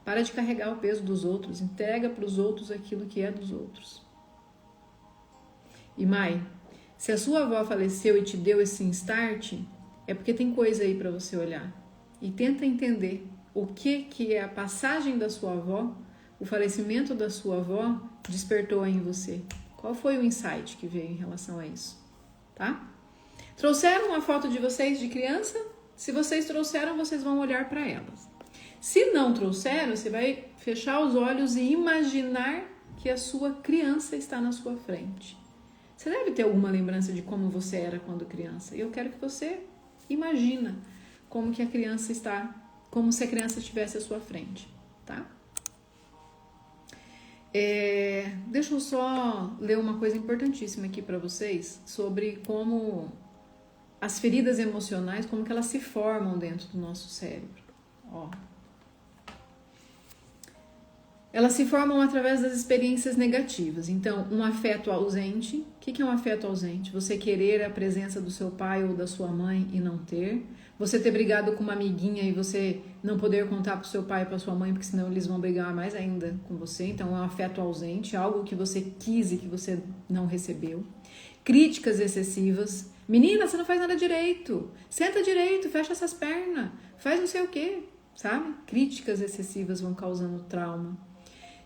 Para de carregar o peso dos outros, entrega para os outros aquilo que é dos outros. E Mai, se a sua avó faleceu e te deu esse start, é porque tem coisa aí para você olhar. E tenta entender o que é a passagem da sua avó, o falecimento da sua avó despertou aí em você. Qual foi o insight que veio em relação a isso? Tá? Trouxeram uma foto de vocês de criança? Se vocês trouxeram, vocês vão olhar para elas. Se não trouxeram, você vai fechar os olhos e imaginar que a sua criança está na sua frente. Você deve ter alguma lembrança de como você era quando criança. E eu quero que você imagina como que a criança está, como se a criança estivesse à sua frente, tá? Deixa eu só ler uma coisa importantíssima aqui para vocês sobre como as feridas emocionais, como que elas se formam dentro do nosso cérebro. Ó. Elas se formam através das experiências negativas. Então, um afeto ausente. O que é um afeto ausente? Você querer a presença do seu pai ou da sua mãe e não ter. Você ter brigado com uma amiguinha e você não poder contar para o seu pai e para sua mãe, porque senão eles vão brigar mais ainda com você. Então, é um afeto ausente, algo que você quis e que você não recebeu. Críticas excessivas. Menina, você não faz nada direito. Senta direito, fecha essas pernas. Faz não sei o quê, sabe? Críticas excessivas vão causando trauma.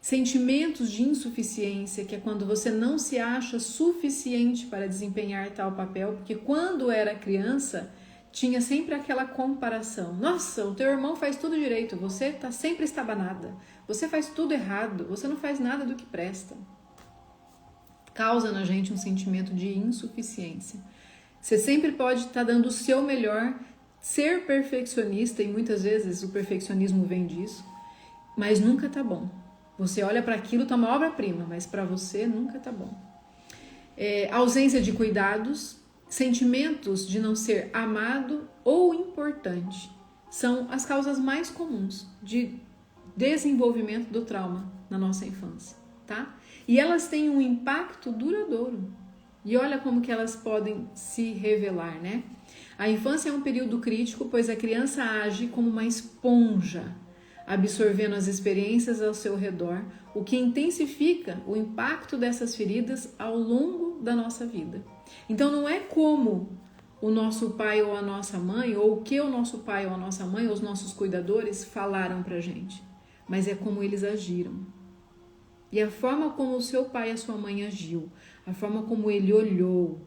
Sentimentos de insuficiência, que é quando você não se acha suficiente para desempenhar tal papel, porque quando era criança tinha sempre aquela comparação. Nossa, o teu irmão faz tudo direito, você tá sempre estabanada, você faz tudo errado, você não faz nada do que presta. Causa na gente um sentimento de insuficiência. Você sempre pode estar dando o seu melhor, ser perfeccionista, e muitas vezes o perfeccionismo vem disso, mas nunca tá bom. Você olha para aquilo, tá uma obra-prima, mas para você nunca tá bom. Ausência de cuidados, sentimentos de não ser amado ou importante são as causas mais comuns de desenvolvimento do trauma na nossa infância, tá? E elas têm um impacto duradouro. E olha como que elas podem se revelar, né? A infância é um período crítico, pois a criança age como uma esponja, absorvendo as experiências ao seu redor, o que intensifica o impacto dessas feridas ao longo da nossa vida. Então não é como o nosso pai ou a nossa mãe, ou o que o nosso pai ou a nossa mãe, ou os nossos cuidadores falaram pra gente, mas é como eles agiram. E a forma como o seu pai e a sua mãe agiu, a forma como ele olhou,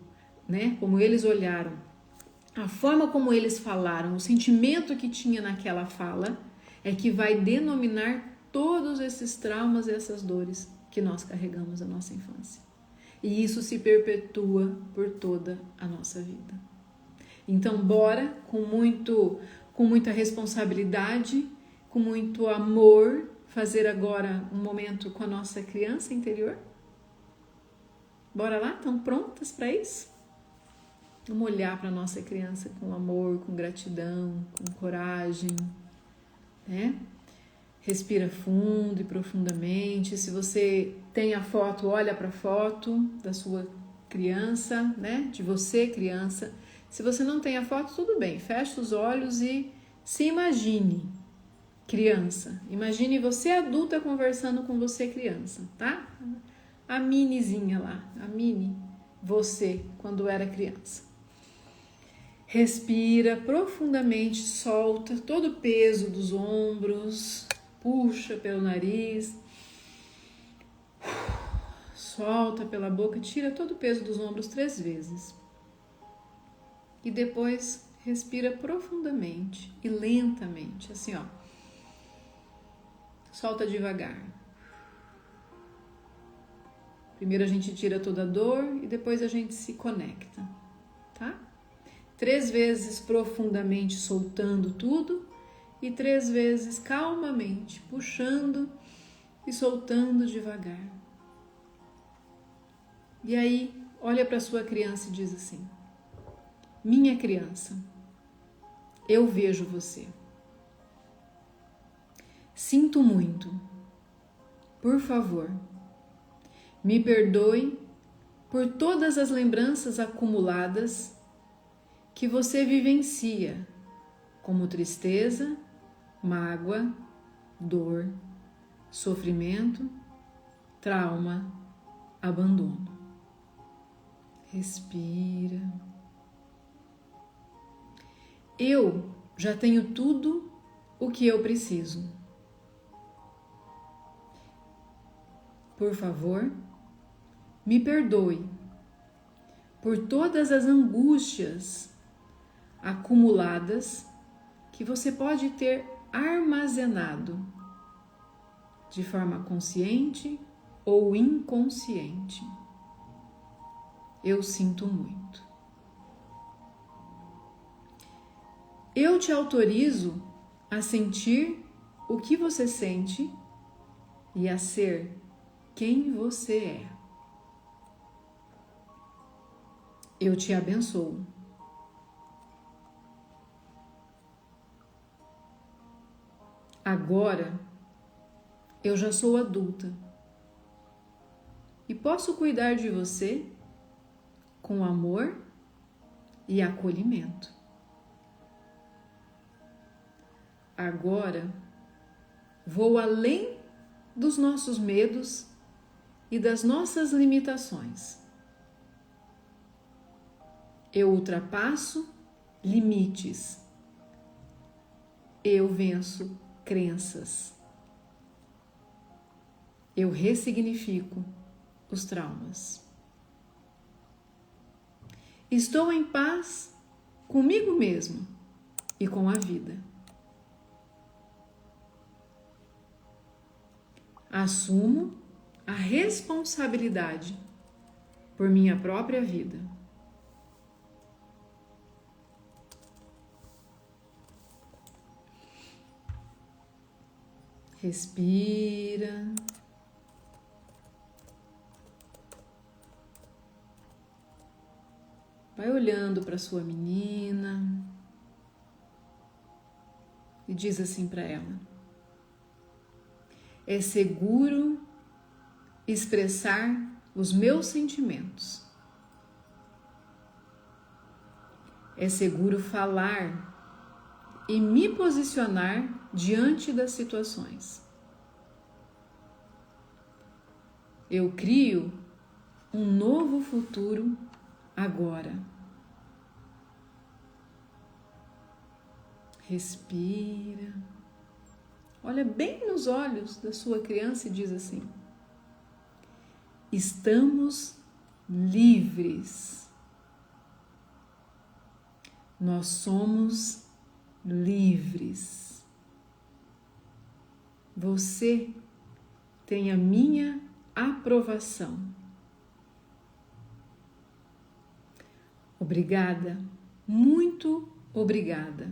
né? Como eles olharam, a forma como eles falaram, o sentimento que tinha naquela fala, é que vai denominar todos esses traumas e essas dores que nós carregamos na nossa infância. E isso se perpetua por toda a nossa vida. Então, bora com muita responsabilidade, com muito amor, fazer agora um momento com a nossa criança interior? Bora lá? Estão prontas para isso? Vamos olhar para a nossa criança com amor, com gratidão, com coragem, né? Respira fundo e profundamente. Se você tem a foto, olha para a foto da sua criança, né? De você, criança. Se você não tem a foto, tudo bem. Fecha os olhos e se imagine criança. Imagine você adulta conversando com você, criança, tá? A minizinha lá, a mini você quando era criança. Respira profundamente, solta todo o peso dos ombros, puxa pelo nariz, solta pela boca, tira todo o peso dos ombros 3 vezes. E depois respira profundamente e lentamente, assim ó. Solta devagar. Primeiro a gente tira toda a dor e depois a gente se conecta, tá? 3 vezes profundamente soltando tudo e 3 vezes calmamente puxando e soltando devagar. E aí, olha para sua criança e diz assim: minha criança, eu vejo você. Sinto muito. Por favor, me perdoe por todas as lembranças acumuladas que você vivencia, como tristeza, mágoa, dor, sofrimento, trauma, abandono. Respira. Eu já tenho tudo o que eu preciso. Por favor, me perdoe por todas as angústias acumuladas que você pode ter armazenado de forma consciente ou inconsciente. Eu sinto muito. Eu te autorizo a sentir o que você sente e a ser quem você é. Eu te abençoo. Agora, eu já sou adulta e posso cuidar de você com amor e acolhimento. Agora, vou além dos nossos medos e das nossas limitações. Eu ultrapasso limites. Eu venço crenças. Eu ressignifico os traumas. Estou em paz comigo mesmo e com a vida. Assumo a responsabilidade por minha própria vida. Respira. Vai olhando para sua menina e diz assim para ela: é seguro expressar os meus sentimentos. É seguro falar e me posicionar diante das situações. Eu crio um novo futuro agora. Respira. Olha bem nos olhos da sua criança e diz assim: estamos livres. Nós somos livres. Você tem a minha aprovação. Obrigada, muito obrigada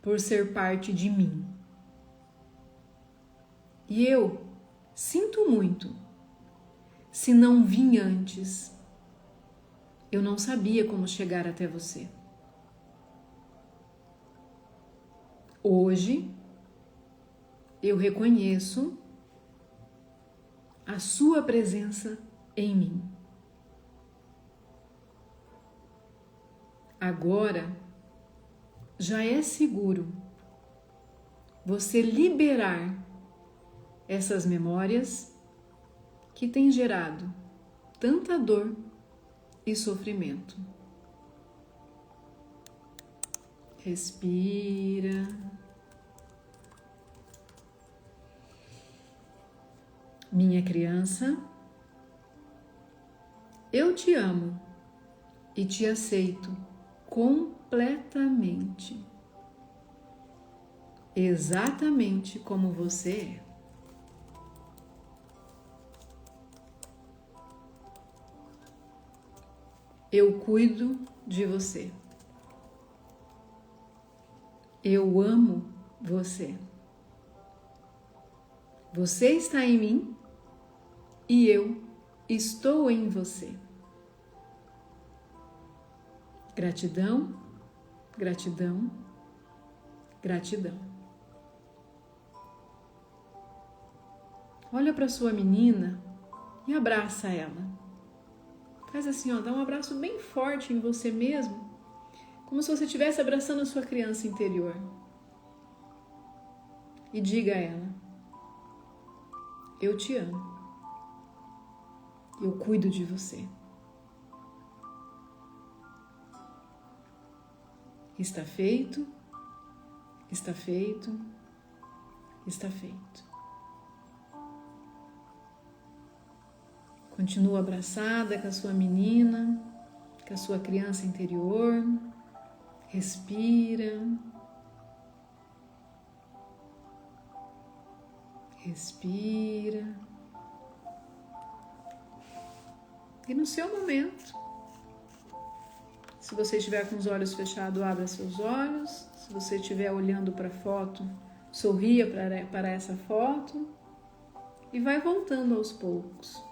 por ser parte de mim. E eu sinto muito se não vim antes. Eu não sabia como chegar até você. Hoje, eu reconheço a sua presença em mim. Agora, já é seguro você liberar essas memórias que têm gerado tanta dor e sofrimento. Respira. Minha criança, eu te amo e te aceito completamente, exatamente como você é. Eu cuido de você. Eu amo você. Você está em mim e eu estou em você. Gratidão, gratidão, gratidão. Olha para sua menina e abraça ela. Faz assim, ó, dá um abraço bem forte em você mesmo, como se você estivesse abraçando a sua criança interior. E diga a ela: eu te amo. Eu cuido de você. Está feito, está feito, está feito. Continua abraçada com a sua menina, com a sua criança interior. Respira. Respira. E no seu momento, se você estiver com os olhos fechados, abra seus olhos. Se você estiver olhando para a foto, sorria para essa foto e vai voltando aos poucos.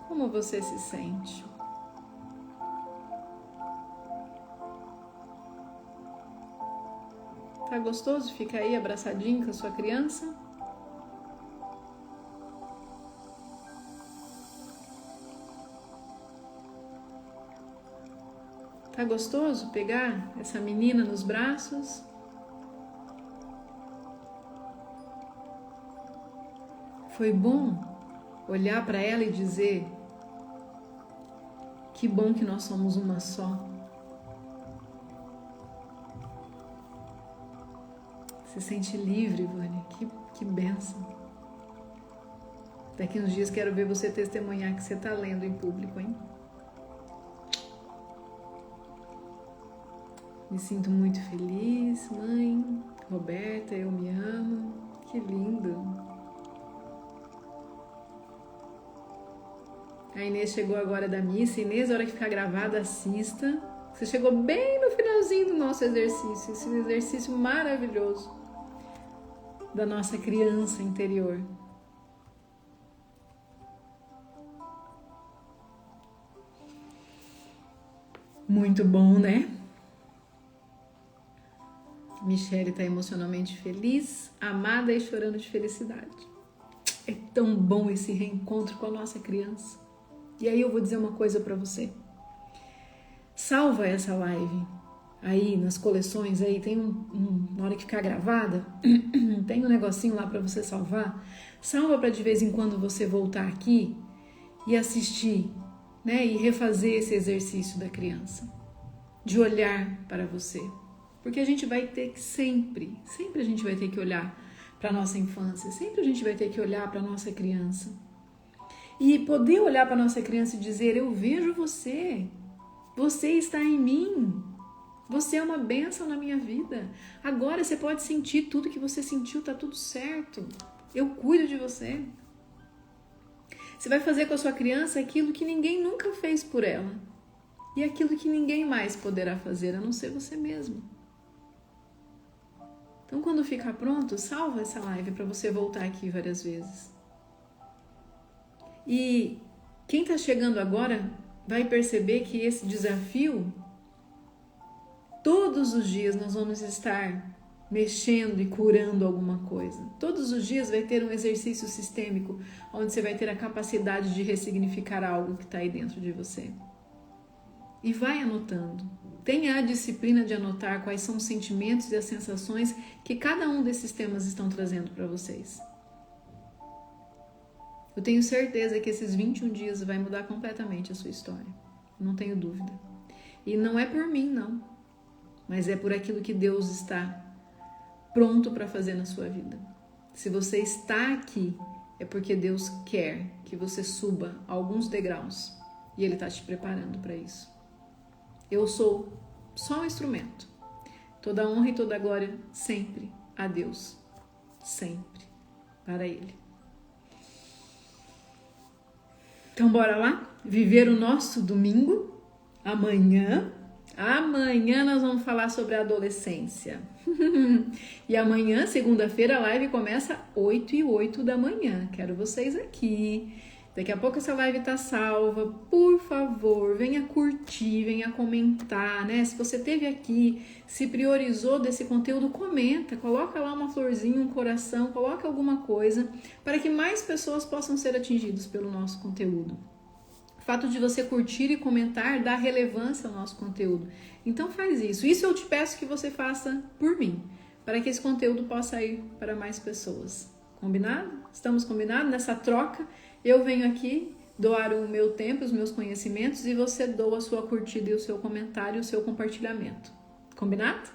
Como você se sente? Tá gostoso ficar aí abraçadinho com a sua criança? Tá gostoso pegar essa menina nos braços? Foi bom olhar para ela e dizer: que bom que nós somos uma só. Se sente livre, Vânia. Que bênção. Daqui uns dias quero ver você testemunhar que você está lendo em público, hein? Me sinto muito feliz, mãe. Roberta, eu me amo. Que lindo. A Inês chegou agora da missa. Inês, a hora que ficar gravada, assista. Você chegou bem no finalzinho do nosso exercício. Esse exercício maravilhoso da nossa criança interior. Muito bom, né? Michele está emocionalmente feliz, amada e chorando de felicidade. É tão bom esse reencontro com a nossa criança. E aí eu vou dizer uma coisa para você. Salva essa live aí nas coleções, aí tem na hora que ficar gravada, tem um negocinho lá para você salvar. Salva para de vez em quando você voltar aqui e assistir, né? E refazer esse exercício da criança, de olhar para você. Porque a gente vai ter que sempre a gente vai ter que olhar para a nossa infância, sempre a gente vai ter que olhar para a nossa criança. E poder olhar para a nossa criança e dizer: eu vejo você, você está em mim, você é uma bênção na minha vida. Agora você pode sentir tudo que você sentiu, tá tudo certo. Eu cuido de você. Você vai fazer com a sua criança aquilo que ninguém nunca fez por ela. E aquilo que ninguém mais poderá fazer, a não ser você mesmo. Então, quando ficar pronto, salva essa live para você voltar aqui várias vezes. E quem está chegando agora vai perceber que esse desafio, todos os dias nós vamos estar mexendo e curando alguma coisa. Todos os dias vai ter um exercício sistêmico, onde você vai ter a capacidade de ressignificar algo que está aí dentro de você. E vai anotando. Tenha a disciplina de anotar quais são os sentimentos e as sensações que cada um desses temas estão trazendo para vocês. Eu tenho certeza que esses 21 dias vai mudar completamente a sua história. Não tenho dúvida. E não é por mim, não. Mas é por aquilo que Deus está pronto para fazer na sua vida. Se você está aqui, é porque Deus quer que você suba alguns degraus. E Ele está te preparando para isso. Eu sou só um instrumento. Toda honra e toda glória sempre a Deus. Sempre para Ele. Então bora lá viver o nosso domingo. Amanhã nós vamos falar sobre a adolescência. E amanhã, segunda-feira, a live começa 8h08 da manhã. Quero vocês aqui. Daqui a pouco essa live tá salva. Por favor, venha curtir, venha comentar, né? Se você esteve aqui, se priorizou desse conteúdo, comenta. Coloca lá uma florzinha, um coração, coloca alguma coisa para que mais pessoas possam ser atingidas pelo nosso conteúdo. O fato de você curtir e comentar dá relevância ao nosso conteúdo. Então faz isso. Isso eu te peço que você faça por mim, para que esse conteúdo possa ir para mais pessoas. Combinado? Estamos combinados? Nessa troca, eu venho aqui doar o meu tempo, os meus conhecimentos, e você doa a sua curtida e o seu comentário, o seu compartilhamento. Combinado?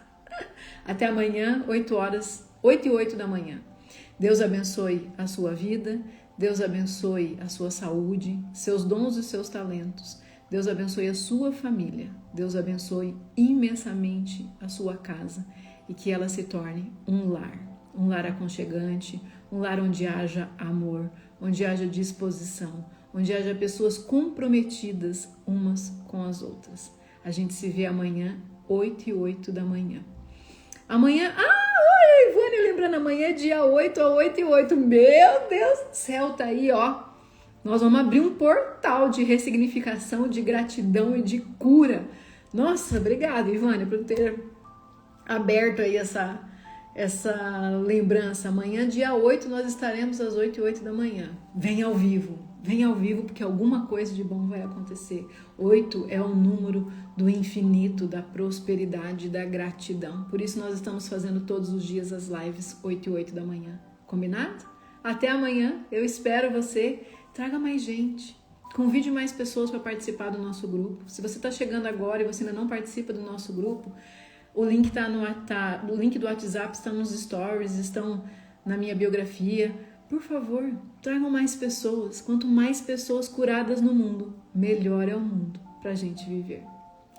Até amanhã, 8h08 da manhã. Deus abençoe a sua vida. Deus abençoe a sua saúde, seus dons e seus talentos. Deus abençoe a sua família. Deus abençoe imensamente a sua casa e que ela se torne um lar aconchegante, um lar onde haja amor, onde haja disposição, onde haja pessoas comprometidas umas com as outras. A gente se vê amanhã, 8h08 da manhã. Amanhã... Olha, Ivânia lembrando, amanhã é dia 8 a 8h08. Meu Deus do céu, tá aí, ó. Nós vamos abrir um portal de ressignificação, de gratidão e de cura. Nossa, obrigada, Ivânia, por ter aberto aí essa lembrança. Amanhã, dia 8, nós estaremos às 8h08 da manhã. Vem ao vivo, porque alguma coisa de bom vai acontecer. 8 é o número do infinito, da prosperidade, da gratidão. Por isso nós estamos fazendo todos os dias as lives 8h08 da manhã. Combinado? Até amanhã, eu espero você. Traga mais gente. Convide mais pessoas para participar do nosso grupo. Se você está chegando agora e você ainda não participa do nosso grupo, o link o link do WhatsApp está nos stories, estão na minha biografia. Por favor, tragam mais pessoas. Quanto mais pessoas curadas no mundo, melhor é o mundo para a gente viver.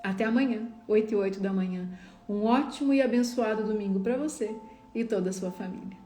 Até amanhã, 8h08 da manhã. Um ótimo e abençoado domingo para você e toda a sua família.